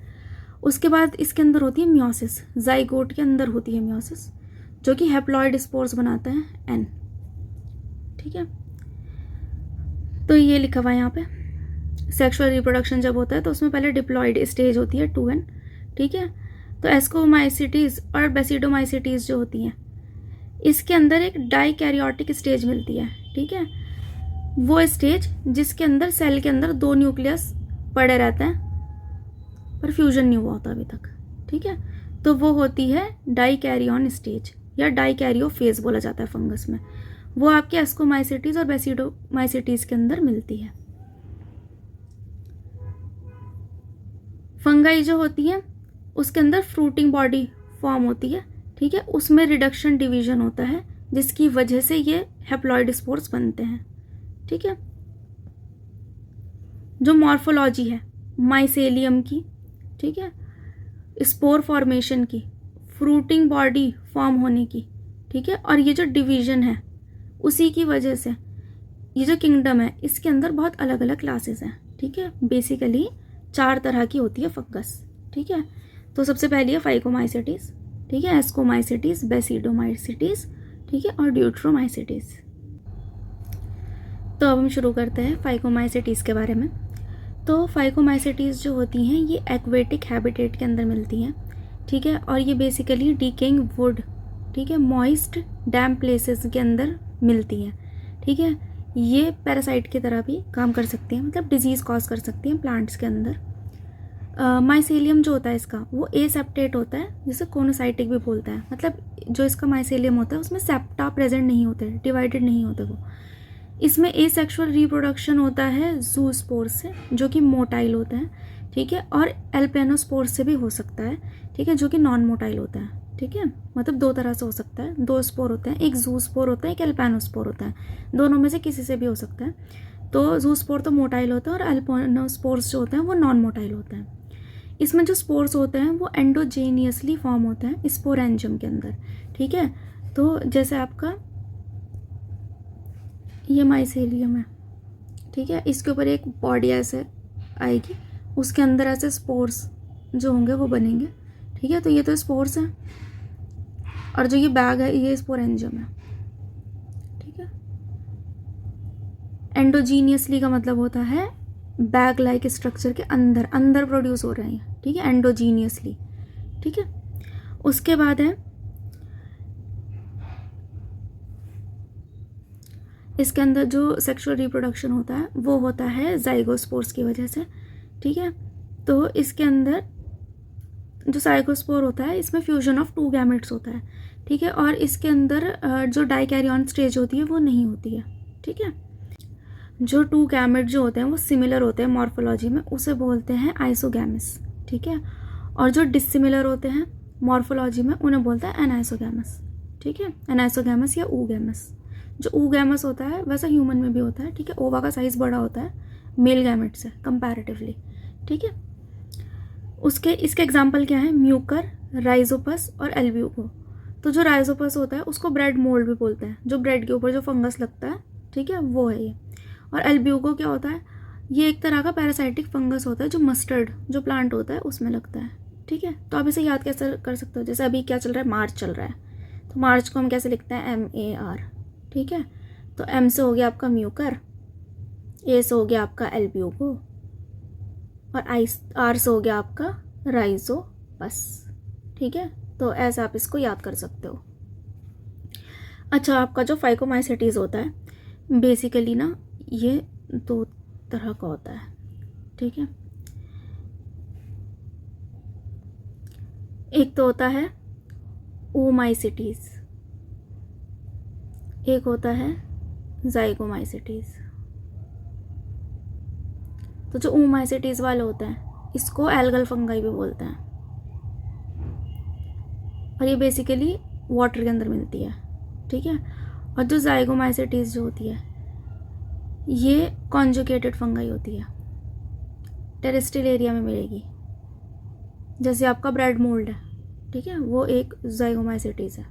उसके बाद इसके अंदर होती है मियोसिस, जाइगोट के अंदर होती है मियोसिस, जो कि हैप्लॉइड स्पोर्स बनाता है n, ठीक है। तो ये लिखा हुआ है यहाँ पे, सेक्सुअल रिप्रोडक्शन जब होता है तो उसमें पहले डिप्लॉइड स्टेज होती है 2n, ठीक है। तो एस्कोमाइसिटीज और बेसिडोमाइसिटीज जो होती हैं, इसके अंदर एक डाइकैरियोटिक स्टेज मिलती है, ठीक है। वो स्टेज जिसके अंदर सेल के अंदर 2 न्यूक्लियस पड़े रहते हैं पर फ्यूजन नहीं हुआ होता अभी तक, ठीक है। तो वो होती है डाइकैरियन स्टेज या डाइकैरियो फेज बोला जाता है फंगस में। वो आपके एस्कोमाइसिटीज और बेसिडोमाइसिटीज के अंदर मिलती है। फंगाई जो होती है उसके अंदर फ्रूटिंग बॉडी फॉर्म होती है, ठीक है। उसमें रिडक्शन डिवीजन होता है, जिसकी वजह से ये हैप्लॉइड स्पोर्स बनते हैं, ठीक है। जो मॉर्फोलॉजी है माइसेलियम की, ठीक है, स्पोर फॉर्मेशन की, फ्रूटिंग बॉडी फॉर्म होने की, ठीक है, और ये जो डिवीजन है उसी की वजह से ये जो किंगडम है इसके अंदर बहुत अलग अलग क्लासेस हैं, ठीक है। बेसिकली 4 तरह की होती है फंगस, ठीक है। तो सबसे पहली है फाइकोमाइसिटीज, ठीक है, एस्कोमाइसिटीज, बेसिडोमाइसिटीज, ठीक है, और ड्यूट्रोमाइसिटीज। तो अब हम शुरू करते हैं फाइकोमाइसिटीज के बारे में। तो फाइकोमाइसिटीज जो होती हैं ये एक्वेटिक हैबिटेट के अंदर मिलती हैं, ठीक है। और ये बेसिकली डीकेइंग वुड, ठीक है, मॉइस्ट डैम्प प्लेसेस के अंदर मिलती हैं, ठीक है। ये पैरासाइट की तरह भी काम कर सकती हैं, मतलब डिजीज़ कॉज कर सकती हैं प्लांट्स के अंदर। माइसेलियम जो होता है इसका वो एसेप्टेट होता है, जिसे कोनोसाइटिक भी बोलता है। मतलब जो इसका माइसेलियम होता है उसमें सेप्टा प्रेजेंट नहीं होते, डिवाइडेड नहीं होते वो। इसमें एसेक्सुअल रिप्रोडक्शन होता है जूस्पोर से, जो कि मोटाइल होता है, ठीक है, और एल्पेनोस्पोर से भी हो सकता है, ठीक है, जो कि नॉन मोटाइल होता है, ठीक है। मतलब 2 तरह से हो सकता है, 2 स्पोर होते हैं, एक जूस्पोर होता है, एक एल्पेनोस्पोर होता है, दोनों में से किसी से भी हो सकता है। तो जूस्पोर तो मोटाइल होता है और एल्पेनोस्पोर्स जो होते हैं वो नॉन मोटाइल होते हैं। इसमें जो स्पोर्स होते हैं वो एंडोजेनियसली फॉर्म होते हैं स्पोरेंजियम के अंदर, ठीक है। तो जैसे आपका ये माइसेलियम है, ठीक है, इसके ऊपर एक बॉडी ऐसे आएगी, उसके अंदर ऐसे स्पोर्स जो होंगे वो बनेंगे, ठीक है। तो ये तो स्पोर्स हैं, और जो ये बैग है ये स्पोरेंजियम है, ठीक है। एंडोजीनियसली का मतलब होता है बैग लाइक स्ट्रक्चर के अंदर अंदर प्रोड्यूस हो रहे हैं, ठीक है, एंडोजीनियसली, ठीक है। उसके बाद है इसके अंदर जो सेक्सुअल रिप्रोडक्शन होता है वो होता है जाइगोस्पोर्स की वजह से, ठीक है। तो इसके अंदर जो जाइगोस्पोर होता है इसमें फ्यूजन ऑफ 2 गैमेट्स होता है, ठीक है। और इसके अंदर जो डाइकैरियन स्टेज होती है वो नहीं होती है, ठीक है। जो 2 गैमेट जो होते हैं वो सिमिलर होते हैं मॉर्फोलॉजी में, उसे बोलते हैं आइसोगैमस, ठीक है। और जो डिसिमिलर होते हैं मॉर्फोलॉजी में उन्हें बोलते हैं एनाइसोगैमस, ठीक है, एनाइसोगैमस या ऊगैमस। जो ऊगैमस होता है वैसा ह्यूमन में भी होता है, ठीक है। ओवा का साइज़ बड़ा होता है मेल गैमेट से कंपैरेटिवली, ठीक है। इसके एग्जाम्पल क्या है, म्यूकर, राइजोपस और एल्ब्यूको। तो जो राइजोपस होता है उसको ब्रेड मोल्ड भी बोलते हैं, जो ब्रेड के ऊपर जो फंगस लगता है, ठीक है, वो है ये। और एल्ब्यूको क्या होता है, ये एक तरह का पैरासाइटिक फंगस होता है जो मस्टर्ड जो प्लांट होता है उसमें लगता है, ठीक है। तो आप इसे याद कैसे कर सकते हो, जैसे अभी क्या चल रहा है, मार्च चल रहा है, तो मार्च को हम कैसे लिखते हैं, MAR, ठीक है। तो M से हो गया आपका म्यूकर, A से हो गया आपका एल्ब्यूको और R से हो गया आपका राइजोपस, ठीक है। तो ऐसा आप इसको याद कर सकते हो। अच्छा, आपका जो फाइकोमाइसेटीज होता है बेसिकली ना ये 2 तरह का होता है, ठीक है। एक तो होता है ओमाइसिटीज, एक होता है जाइगोमाइसिटीज। तो जो ओमाइसिटीज वाले होते हैं इसको एल्गल फंगाई भी बोलते हैं और ये बेसिकली वाटर के अंदर मिलती है, ठीक है। और जो जाइगोमाइसिटीज जो होती है ये कॉन्जुगेटेड फंगाई होती है, टेरेस्ट्रियल एरिया में मिलेगी, जैसे आपका ब्रेड मोल्ड है, ठीक है, वो एक जाइगोमाइसिटीज है।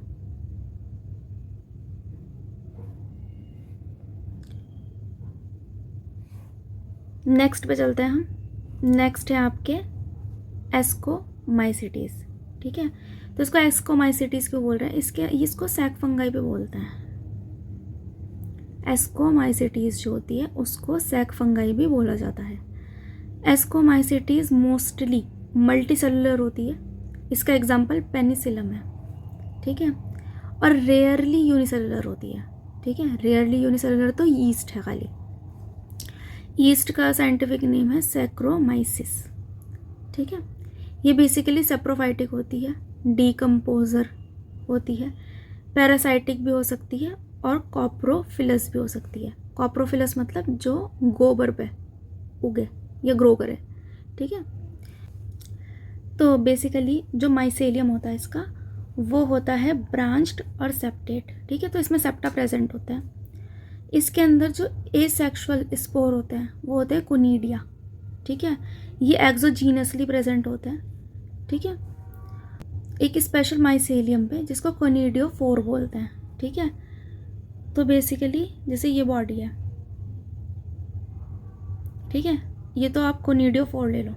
नेक्स्ट पे चलते हैं हम। नेक्स्ट है आपके एस्कोमाइसिटीज, ठीक है। तो इसको एस्कोमाइसिटीज क्यों बोल रहे हैं, इसको सैक फंगाई पे बोलते हैं। एस्कोमाइसिटीज जो होती है उसको सैक फंगाई भी बोला जाता है। एस्कोमाइसिटीज मोस्टली मल्टी सेलुलर होती है, इसका एग्जाम्पल पेनिसिलम है, ठीक है। और रेयरली यूनिसेलुलर होती है, ठीक है। रेयरली यूनिसेलुलर तो यीस्ट है खाली। यीस्ट का साइंटिफिक नेम है सैक्रोमाइसिस, ठीक है। ये बेसिकली सेप्रोफाइटिक होती है, डीकम्पोजर होती है, पैरासाइटिक भी हो सकती है और कॉप्रोफिलस भी हो सकती है। कॉप्रोफिलस मतलब जो गोबर पे उगे या ग्रो करे, ठीक है। तो बेसिकली जो माइसेलियम होता है इसका वो होता है ब्रांच्ड और सेप्टेट, ठीक है। तो इसमें सेप्टा प्रेजेंट होता है। इसके अंदर जो एसेक्सुअल स्पोर होते हैं वो होते हैं कोनिडिया, ठीक है। ये एक्सोजीनसली प्रेजेंट होते हैं, ठीक है, एक स्पेशल माइसेलियम पे जिसको कोनिडियोफोर बोलते हैं, ठीक है। तो बेसिकली जैसे ये बॉडी है, ठीक है, ये तो आप कोनिडियोफोर ले लो,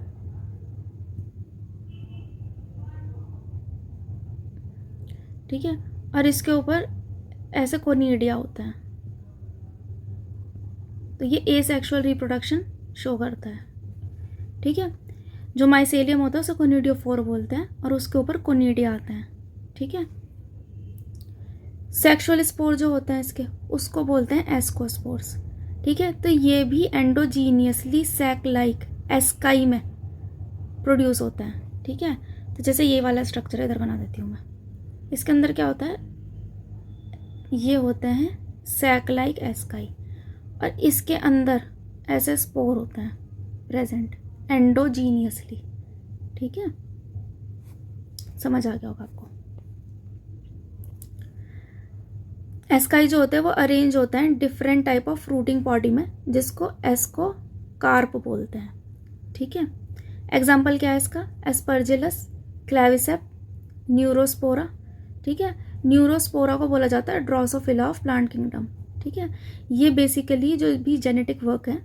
ठीक है। और इसके ऊपर ऐसे कोनिडिया होता है, तो ये एसेक्सुअल रिप्रोडक्शन शो करता है, ठीक है। जो माइसेलियम होता है उसे कोनिडियोफोर बोलते हैं और उसके ऊपर कोनिडिया आता है, ठीक है। सेक्सुअल स्पोर जो होते हैं इसके उसको बोलते हैं एस्कोस्पोर्स, ठीक है। तो ये भी एंडोजीनियसली सैक लाइक एस्काई में प्रोड्यूस होता है, ठीक है। तो जैसे ये वाला स्ट्रक्चर इधर बना देती हूँ मैं, इसके अंदर क्या होता है, ये होते हैं सैक लाइक एस्काई और इसके अंदर ऐसे स्पोर होते हैं प्रेजेंट एंडोजीनियसली, ठीक है। समझ आ गया होगा आपको। एस्काई जो होते हैं वो अरेंज होते हैं different type of fruiting body में जिसको एस्कोकार्प बोलते हैं, ठीक है। एग्जाम्पल क्या है इसका, एस्परजिलस, क्लेविसेप, न्यूरोस्पोरा, ठीक है। न्यूरोस्पोरा को बोला जाता है ड्रोसोफिला ऑफ प्लांट किंगडम, ठीक है। ये बेसिकली जो भी जेनेटिक वर्क है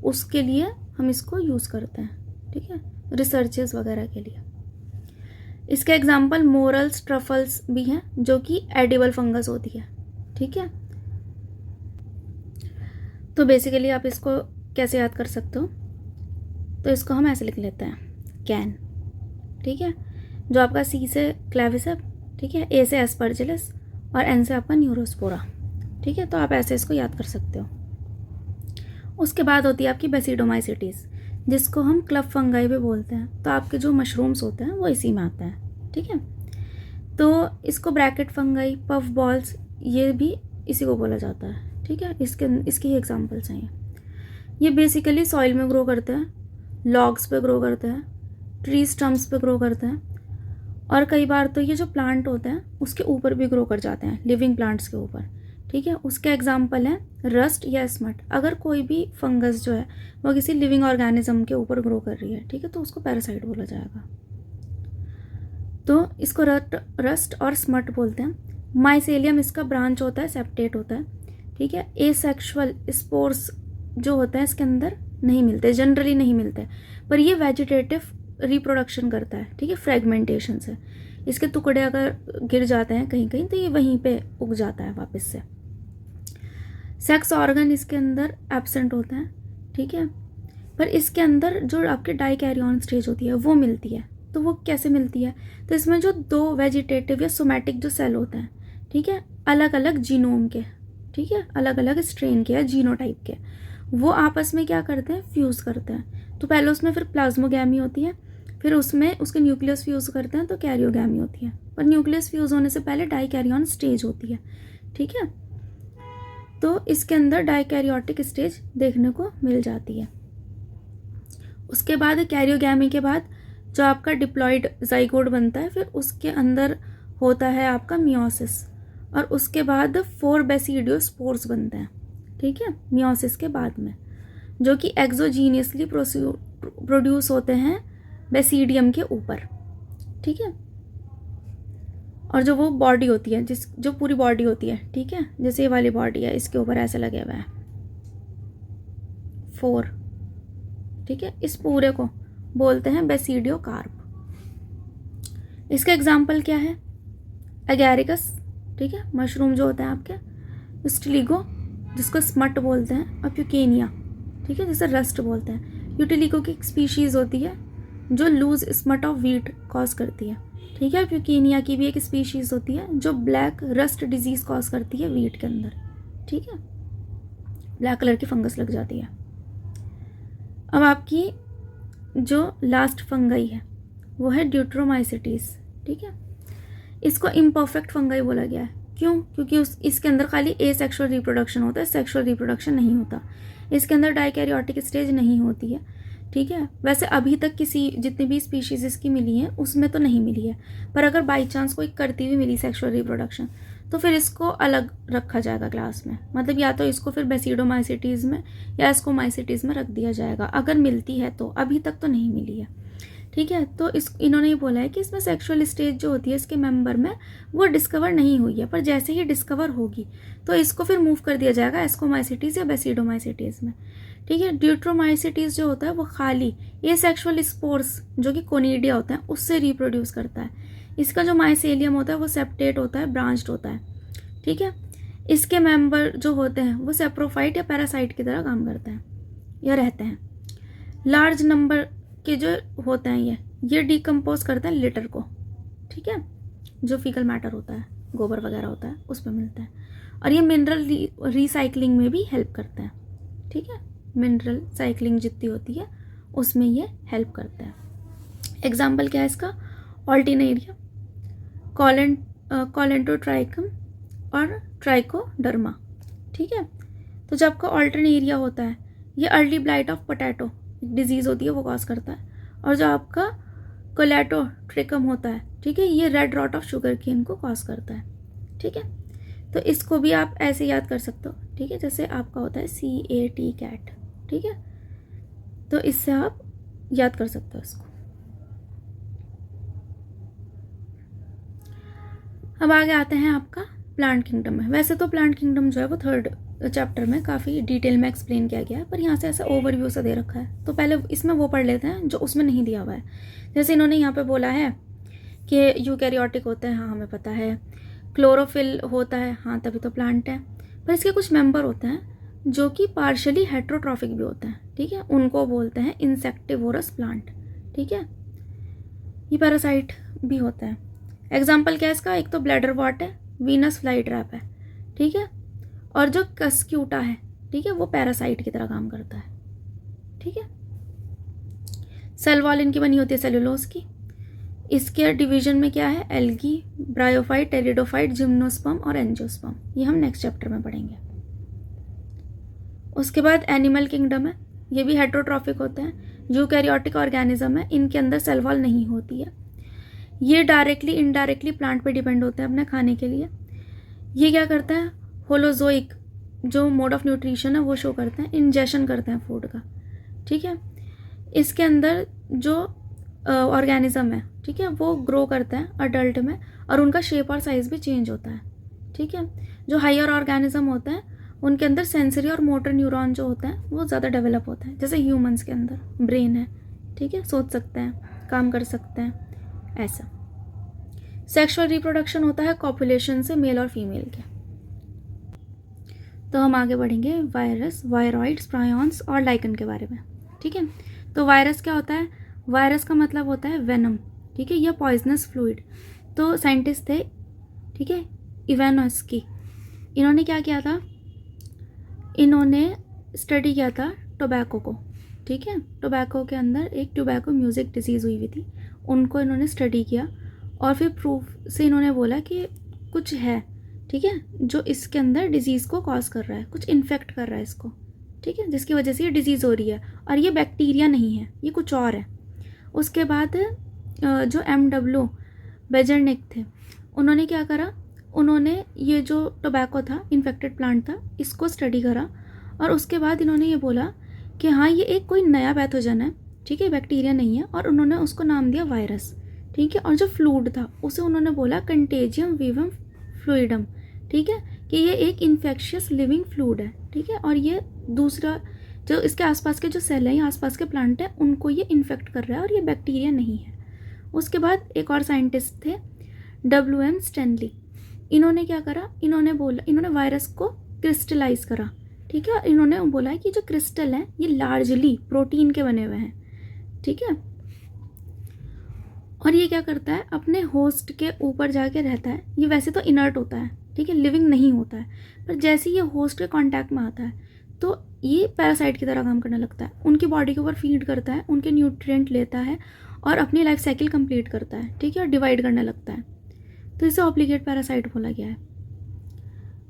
उसके लिए हम इसको यूज़ करते हैं, ठीक है, रिसर्चेस वगैरह के लिए। इसके एग्जाम्पल मोरल्स, ट्रफल्स भी हैं जो कि एडिबल फंगस होती है, ठीक है। तो बेसिकली आप इसको कैसे याद कर सकते हो, तो इसको हम ऐसे लिख लेते हैं कैन, ठीक है। जो आपका सी से क्लेविस, ठीक है, ए से एस्परजिलस और एन से आपका न्यूरोस्पोरा, ठीक है। तो आप ऐसे इसको याद कर सकते हो। उसके बाद होती है आपकी बेसिडोमाइसिटीज़, जिसको हम क्लब फंगाई भी बोलते हैं। तो आपके जो मशरूम्स होते हैं वो इसी में आते हैं, ठीक है। तो इसको ब्रैकेट फंगाई, पफ बॉल्स, ये भी इसी को बोला जाता है, ठीक है। इसकी एग्जांपल्स हैं ये बेसिकली सॉइल में ग्रो करते हैं, लॉग्स पे ग्रो करते हैं, ट्री स्टम्प्स पे ग्रो करते हैं, और कई बार तो ये जो प्लांट होते हैं उसके ऊपर भी ग्रो कर जाते हैं, लिविंग प्लांट्स के ऊपर, ठीक है। उसके एग्जाम्पल हैं रस्ट या स्मट। अगर कोई भी फंगस जो है वो किसी लिविंग ऑर्गेनिज्म के ऊपर ग्रो कर रही है, ठीक है, तो उसको पैरासाइट बोला जाएगा। तो इसको रस्ट और स्मट बोलते हैं। माइसेलियम इसका ब्रांच होता है, सेप्टेट होता है, ठीक है। एसेक्सुअल स्पोर्स जो होते हैं इसके अंदर नहीं मिलते, जनरली नहीं मिलते, पर ये वेजिटेटिव रिप्रोडक्शन करता है, ठीक है, फ्रेगमेंटेशन से। इसके टुकड़े अगर गिर जाते हैं कहीं कहीं तो ये वहीं पे उग जाता है वापस से। सेक्स ऑर्गन इसके अंदर एब्सेंट होते हैं, ठीक है, पर इसके अंदर जो आपके डाइकैरियन स्टेज होती है वो मिलती है। तो वो कैसे मिलती है? तो इसमें जो दो वेजिटेटिव या सोमैटिक जो सेल होते हैं, ठीक है, अलग अलग जीनोम के, ठीक है, अलग अलग स्ट्रेन के या जीनोटाइप के, वो आपस में क्या करते हैं, फ्यूज़ करते हैं। तो पहले उसमें फिर प्लाज्मोगैमी होती है, फिर उसमें उसके न्यूक्लियस फ्यूज़ करते हैं तो कैरियोगैमी होती है। पर न्यूक्लियस फ्यूज़ होने से पहले डाइकैरियन स्टेज होती है, ठीक है। तो इसके अंदर डाइकैरियोटिक स्टेज देखने को मिल जाती है। उसके बाद कैरियोगैमी के बाद जो आपका डिप्लॉइड जाइगोट बनता है, फिर उसके अंदर होता है आपका मियोसिस, और उसके बाद 4 बेसिडियोस्पोर्स बनते हैं, ठीक है, मियोसिस के बाद में, जो कि एक्सोजीनियसली प्रोड्यूस होते हैं बेसिडियम के ऊपर, ठीक है। और जो वो बॉडी होती है, जो पूरी बॉडी होती है, ठीक है, जैसे ये वाली बॉडी है, इसके ऊपर ऐसे लगे हुए हैं 4, ठीक है, इस पूरे को बोलते हैं बेसिडियोकार्प। इसका एग्जाम्पल क्या है? एगैरिकस, ठीक है, मशरूम जो होता है आपके, स्टिलिगो जिसको स्मट बोलते हैं, और प्यूकेनिया, ठीक है, जिसे रस्ट बोलते हैं। यूटिलिगो की एक स्पीशीज़ होती है जो loose smut of wheat cause करती है, ठीक है। प्यूकेनिया की भी एक स्पीशीज़ होती है जो ब्लैक रस्ट डिजीज़ कॉज करती है वीट के अंदर, ठीक है, ब्लैक कलर की फंगस लग जाती है। अब आपकी जो लास्ट फंगाई है वो है ड्यूट्रोमाइसिटीज़, ठीक है। इसको इम्परफेक्ट फंगाई बोला गया है। क्यों? क्योंकि इसके अंदर खाली एसेक्सुअल रिप्रोडक्शन होता है, सेक्सुअल रिप्रोडक्शन नहीं होता। इसके अंदर डाइकैरियोटिक स्टेज नहीं होती है, ठीक है। वैसे अभी तक किसी जितनी भी स्पीशीज़ इसकी मिली हैं उसमें तो नहीं मिली है, पर अगर बाई चांस कोई करती हुई मिली सेक्सुअल रिप्रोडक्शन तो फिर इसको अलग रखा जाएगा क्लास में, मतलब या तो इसको फिर बेसिडोमाइसिटीज़ में या स्कोमाइसिटीज़ में रख दिया जाएगा अगर मिलती है तो। अभी तक तो नहीं मिली है, ठीक है। तो इन्होंने ये बोला है कि इसमें सेक्सुअल स्टेज जो होती है इसके मेंबर में वो डिस्कवर नहीं हुई है, पर जैसे ही डिस्कवर होगी तो इसको फिर मूव कर दिया जाएगा एस्कोमाइसिटीज़ या बेसिडोमाइसिटीज़ में, ठीक है। ड्यूट्रोमाइसिटीज़ जो होता है वो खाली ये सेक्सुअल स्पोर्स जो कि कोनिडिया होता है उससे रिप्रोड्यूस करता है। इसका जो माइसेलियम होता है वो सेप्टेट होता है, ब्रांच्ड होता है, ठीक है। इसके मेंबर जो होते हैं वो सेप्रोफाइट या पैरासाइट की तरह काम करते हैं या रहते हैं। लार्ज नंबर के जो होते हैं ये डिकम्पोज करते हैं लिटर को, ठीक है, जो फीकल मैटर होता है, गोबर वगैरह होता है उस पर मिलता है। और ये मिनरल रिसाइकलिंग में भी हेल्प करते हैं, ठीक है, मिनरल साइक्लिंग जितनी होती है उसमें ये हेल्प करते हैं। एग्जाम्पल क्या है इसका? ऑल्टिनेरिया, कॉलेंटोट्राइकम और ट्राइकोडर्मा, ठीक है। तो जब आपका ऑल्टरनेरिया होता है ये early blight of potato disease होती है वो कॉज करता है, और जो आपका कोलेटोट्रिकम होता है, ठीक है, ये red rot of sugarcane को कॉज करता है, ठीक है। तो इसको भी आप ऐसे याद कर सकते हो, ठीक है, जैसे आपका होता है CAT कैट, ठीक है, तो इससे आप याद कर सकते हो इसको। अब आगे आते हैं आपका प्लांट किंगडम में। वैसे तो प्लांट किंगडम जो है वो 3rd चैप्टर में काफ़ी डिटेल में एक्सप्लेन किया गया है, पर यहाँ से ऐसा ओवरव्यू सा दे रखा है, तो पहले इसमें वो पढ़ लेते हैं जो उसमें नहीं दिया हुआ है। जैसे इन्होंने यहाँ पे बोला है कि यूकैरियोटिक होते हैं, हाँ हमें पता है, क्लोरोफिल होता है, हाँ तभी तो प्लांट है, पर इसके कुछ मेंबर होते हैं जो कि पार्शली हेट्रोट्रॉफिक भी होते हैं, ठीक है, उनको बोलते हैं इंसेक्टिवोरस प्लांट, ठीक है। ये पैरासाइट भी होते हैं। एग्जाम्पल क्या है इसका, एक तो ब्लैडर वॉट है, वीनस फ्लाई ट्रैप है, ठीक है, और जो कस्क्यूटा है, ठीक है, वो पैरासाइट की तरह काम करता है, ठीक है। सेल वॉल इनकी बनी होती है सेलुलोज की। इसके डिवीजन में क्या है, एल्गी, ब्रायोफाइट, टेरिडोफाइट, जिम्नोस्पर्म और एंजियोस्पर्म, ये हम नेक्स्ट चैप्टर में पढ़ेंगे। उसके बाद एनिमल किंगडम है, ये भी हेट्रोट्रॉफिक होते हैं, यूकैरियोटिक ऑर्गेनिज्म है, इनके अंदर सेल वॉल नहीं होती है। ये डायरेक्टली इनडायरेक्टली प्लांट पे डिपेंड होते हैं अपने खाने के लिए। ये क्या करते हैं, होलोजोइक जो मोड ऑफ न्यूट्रिशन है वो शो करते हैं, इंजेशन करते हैं फूड का, ठीक है। इसके अंदर जो ऑर्गेनिज्म है, ठीक है, वो ग्रो करते हैं अडल्ट में, और उनका शेप और साइज़ भी चेंज होता है, ठीक है। जो हायर ऑर्गेनिज्म होते हैं उनके अंदर सेंसरी और मोटर न्यूरॉन जो होते हैं वो ज़्यादा डेवलप होते हैं, जैसे ह्यूमंस के अंदर ब्रेन है, ठीक है, सोच सकते हैं, काम कर सकते हैं, ऐसा। सेक्सुअल रिप्रोडक्शन होता है कॉपुलेशन से मेल और फीमेल के। तो हम आगे बढ़ेंगे वायरस, वायरॉइड्स, प्रायॉन्स और लाइकन के बारे में, ठीक है। तो वायरस क्या होता है, वायरस का मतलब होता है वेनम, ठीक है, या पॉइजनस फ्लूइड। तो साइंटिस्ट थे, ठीक है, इवानोस्की, इन्होंने क्या किया था, इन्होंने स्टडी किया था टोबैको को, ठीक है। टोबैको के अंदर एक टोबैको म्यूजिक डिजीज़ हुई थी, उनको इन्होंने स्टडी किया और फिर प्रूफ से इन्होंने बोला कि कुछ है, ठीक है, जो इसके अंदर डिजीज़ को कॉज कर रहा है, कुछ इन्फेक्ट कर रहा है इसको, ठीक है, जिसकी वजह से ये डिजीज़ हो रही है, और ये बैक्टीरिया नहीं है, ये कुछ और है। उसके बाद जो MW बेजरनिक थे, उन्होंने क्या करा, उन्होंने ये जो टोबैको था, इन्फेक्टेड प्लांट था, इसको स्टडी करा, और उसके बाद इन्होंने ये बोला कि हाँ ये एक कोई नया पैथोजन है, ठीक है, बैक्टीरिया नहीं है, और उन्होंने उसको नाम दिया वायरस, ठीक है। और जो फ्लूइड था उसे उन्होंने बोला कंटेजियम वीवम फ्लूइडम, ठीक है, कि ये एक इन्फेक्शियस लिविंग फ्लूइड है, ठीक है, और ये दूसरा जो इसके आसपास के जो सेल हैं या आसपास के प्लांट हैं उनको ये इन्फेक्ट कर रहा है, और ये बैक्टीरिया नहीं है। उसके बाद एक और साइंटिस्ट थे WM स्टैनली, इन्होंने क्या करा, इन्होंने बोला, इन्होंने वायरस को क्रिस्टलाइज करा, ठीक है, और इन्होंने बोला कि जो क्रिस्टल हैं ये लार्जली प्रोटीन के बने हुए हैं, ठीक है, और ये क्या करता है, अपने होस्ट के ऊपर जाके रहता है। ये वैसे तो इनर्ट होता है, ठीक है, लिविंग नहीं होता है, पर जैसे ये होस्ट के कांटेक्ट में आता है तो ये पैरासाइट की तरह काम करने लगता है, उनकी बॉडी के ऊपर फीड करता है, उनके न्यूट्रिएंट लेता है और अपनी लाइफ साइकिल कंप्लीट करता है, ठीक है, और डिवाइड करने लगता है। तो इसे ऑब्लिगेट पैरासाइट बोला गया है।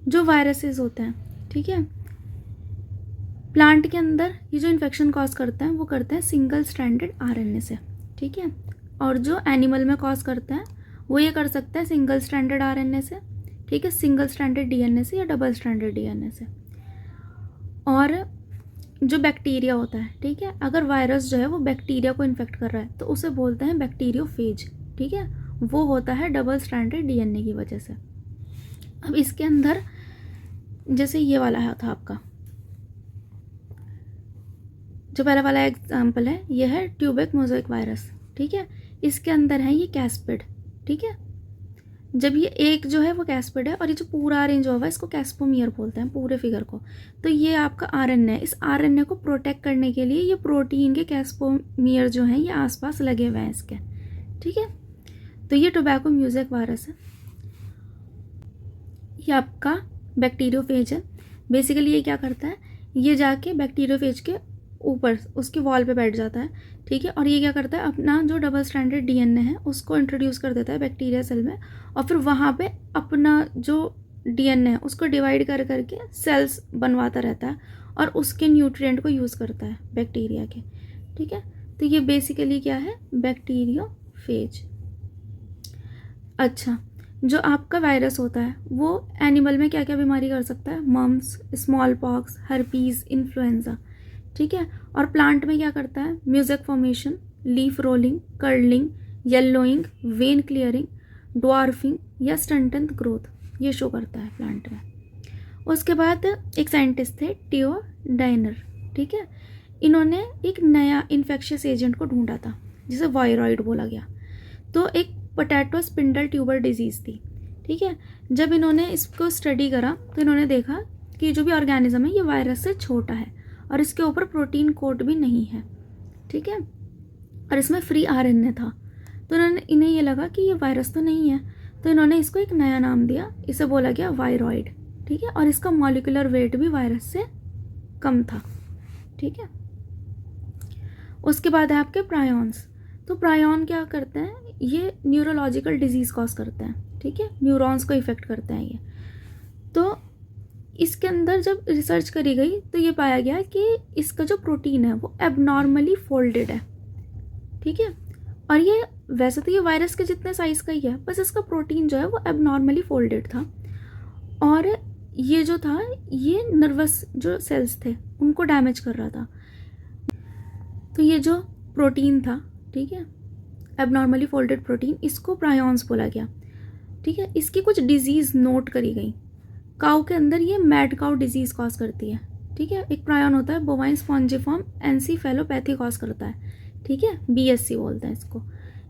जो वायरसेस होते हैं, ठीक है, प्लांट के अंदर ये जो इन्फेक्शन कॉज करते हैं वो करते हैं सिंगल स्ट्रैंडेड RNA से, ठीक है, और जो एनिमल में कॉज करते हैं वो ये कर सकता है सिंगल स्ट्रैंडेड RNA से, ठीक है, सिंगल स्ट्रैंडेड DNA से या डबल स्ट्रैंडेड DNA से। और जो बैक्टीरिया होता है, ठीक है, अगर वायरस जो है वो बैक्टीरिया को इन्फेक्ट कर रहा है तो उसे बोलते हैं बैक्टीरियोफेज, ठीक है, वो होता है डबल स्ट्रैंडेड DNA की वजह से। अब इसके अंदर जैसे ये वाला है था आपका, जो पहला वाला एग्जाम्पल है, ये है ट्यूबिक मोज़ेक वायरस, ठीक है, इसके अंदर है ये कैस्पिड, ठीक है। जब ये एक जो है वो कैस्पिड है और ये जो पूरा अरेंज हुआ है इसको कैस्पोमियर बोलते हैं पूरे फिगर को। तो ये आपका RNA है, इस RNA को प्रोटेक्ट करने के लिए ये प्रोटीन के कैस्पोमियर जो हैं ये आसपास लगे हुए हैं इसके, ठीक है। तो ये टोबैको म्यूजिक वायरस है, ये आपका बैक्टीरियोफेज है। बेसिकली ये क्या करता है, ये जाके बैक्टीरियोफेज के ऊपर उसकी वॉल पे बैठ जाता है, ठीक है, और ये क्या करता है, अपना जो डबल स्ट्रैंडेड DNA है उसको इंट्रोड्यूस कर देता है बैक्टीरिया सेल में, और फिर वहाँ पे अपना जो DNA है उसको डिवाइड कर करके सेल्स बनवाता रहता है और उसके न्यूट्रिएंट को यूज़ करता है बैक्टीरिया के, ठीक है। तो ये बेसिकली क्या है, बैक्टीरियोफेज। अच्छा, जो आपका वायरस होता है वो एनिमल में क्या क्या बीमारी कर सकता है, mumps, smallpox, herpes, influenza, ठीक है। और प्लांट में क्या करता है, mosaic formation, leaf rolling, curling, yellowing, vein clearing, dwarfing या स्टंटेंट ग्रोथ, ये शो करता है प्लांट में। उसके बाद एक साइंटिस्ट थे टियो डाइनर, ठीक है, इन्होंने एक नया इन्फेक्शियस एजेंट को ढूंढा था जिसे वायरॉइड बोला गया। तो एक पोटैटो स्पिंडल ट्यूबर डिजीज़ थी, ठीक है। जब इन्होंने इसको स्टडी करा तो इन्होंने देखा कि जो भी ऑर्गेनिज्म है ये वायरस से छोटा है और इसके ऊपर प्रोटीन कोट भी नहीं है, ठीक है, और इसमें फ्री आरएनए था। तो इन्हें ये लगा कि ये वायरस तो नहीं है, तो इन्होंने इसको एक नया नाम दिया, इसे बोला गया वायरॉइड, ठीक है, और इसका मॉलिक्यूलर वेट भी वायरस से कम था, ठीक है। उसके बाद है आपके प्रायॉन्स। तो प्रायॉन क्या करते हैं, ये न्यूरोलॉजिकल डिजीज़ कॉज करते हैं, ठीक है, न्यूरॉन्स को इफेक्ट करते हैं ये। तो इसके अंदर जब रिसर्च करी गई तो ये पाया गया कि इसका जो प्रोटीन है वो एबनॉर्मली फोल्डेड है, ठीक है, और ये वैसे तो ये वायरस के जितने साइज़ का ही है, बस इसका प्रोटीन जो है वो एबनॉर्मली फोल्डेड था। और ये जो था ये नर्वस जो सेल्स थे उनको डैमेज कर रहा था। तो ये जो प्रोटीन था, ठीक है, एबनॉर्मली फोल्डेड प्रोटीन, इसको प्रायॉन्स बोला गया, ठीक है। इसकी कुछ डिजीज़ नोट करी गई। काऊ के अंदर ये मैड काऊ डिजीज़ कॉज करती है, ठीक है। एक प्रायॉन होता है बोवाइन स्पॉन्जिफॉर्म एनसीफेलोपैथी कॉज करता है, ठीक है, बीएससी बोलते हैं इसको।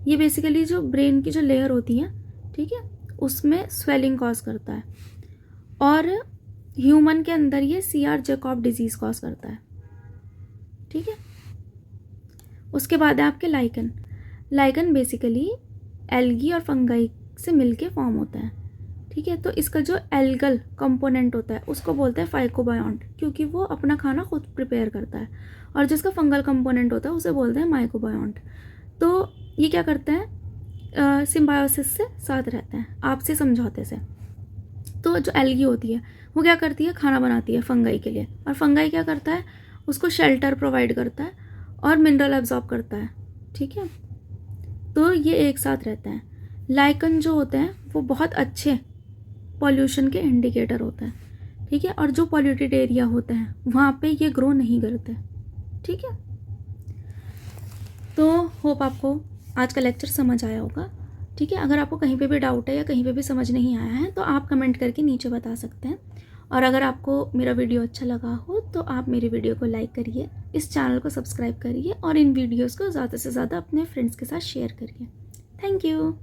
ये बेसिकली जो ब्रेन की जो लेयर होती है, ठीक है, उसमें स्वेलिंग कॉज करता है। और ह्यूमन के अंदर ये सीआर जैकॉब डिजीज़ कॉज करता है, ठीक है। उसके बाद है आपके लाइकन। लाइकन बेसिकली एल्गी और फंगाई से मिलके फॉर्म होता है, ठीक है। तो इसका जो एल्गल कंपोनेंट होता है उसको बोलते हैं फाइकोबायोंट, क्योंकि वो अपना खाना खुद प्रिपेयर करता है, और जिसका फंगल कंपोनेंट होता है उसे बोलते हैं माइकोबायोंट। तो ये क्या करते हैं, सिम्बायोसिस से साथ रहते हैं, आपसी समझौते से। तो जो एल्गी होती है वो क्या करती है, खाना बनाती है फंगाई के लिए, और फंगाई क्या करता है, उसको शेल्टर प्रोवाइड करता है और मिनरल एब्जॉर्ब करता है, ठीक है। तो ये एक साथ रहते हैं। लाइकन जो होते हैं वो बहुत अच्छे पॉल्यूशन के इंडिकेटर होते हैं, ठीक है, और जो पॉल्यूटेड एरिया होते हैं वहाँ पे ये ग्रो नहीं करते, ठीक है। तो होप आपको आज का लेक्चर समझ आया होगा, ठीक है। अगर आपको कहीं पे भी डाउट है या कहीं पे भी समझ नहीं आया है तो आप कमेंट करके नीचे बता सकते हैं। और अगर आपको मेरा वीडियो अच्छा लगा हो तो आप मेरी वीडियो को लाइक करिए, इस चैनल को सब्सक्राइब करिए और इन वीडियोज़ को ज़्यादा से ज़्यादा अपने फ्रेंड्स के साथ शेयर करिए। Thank you.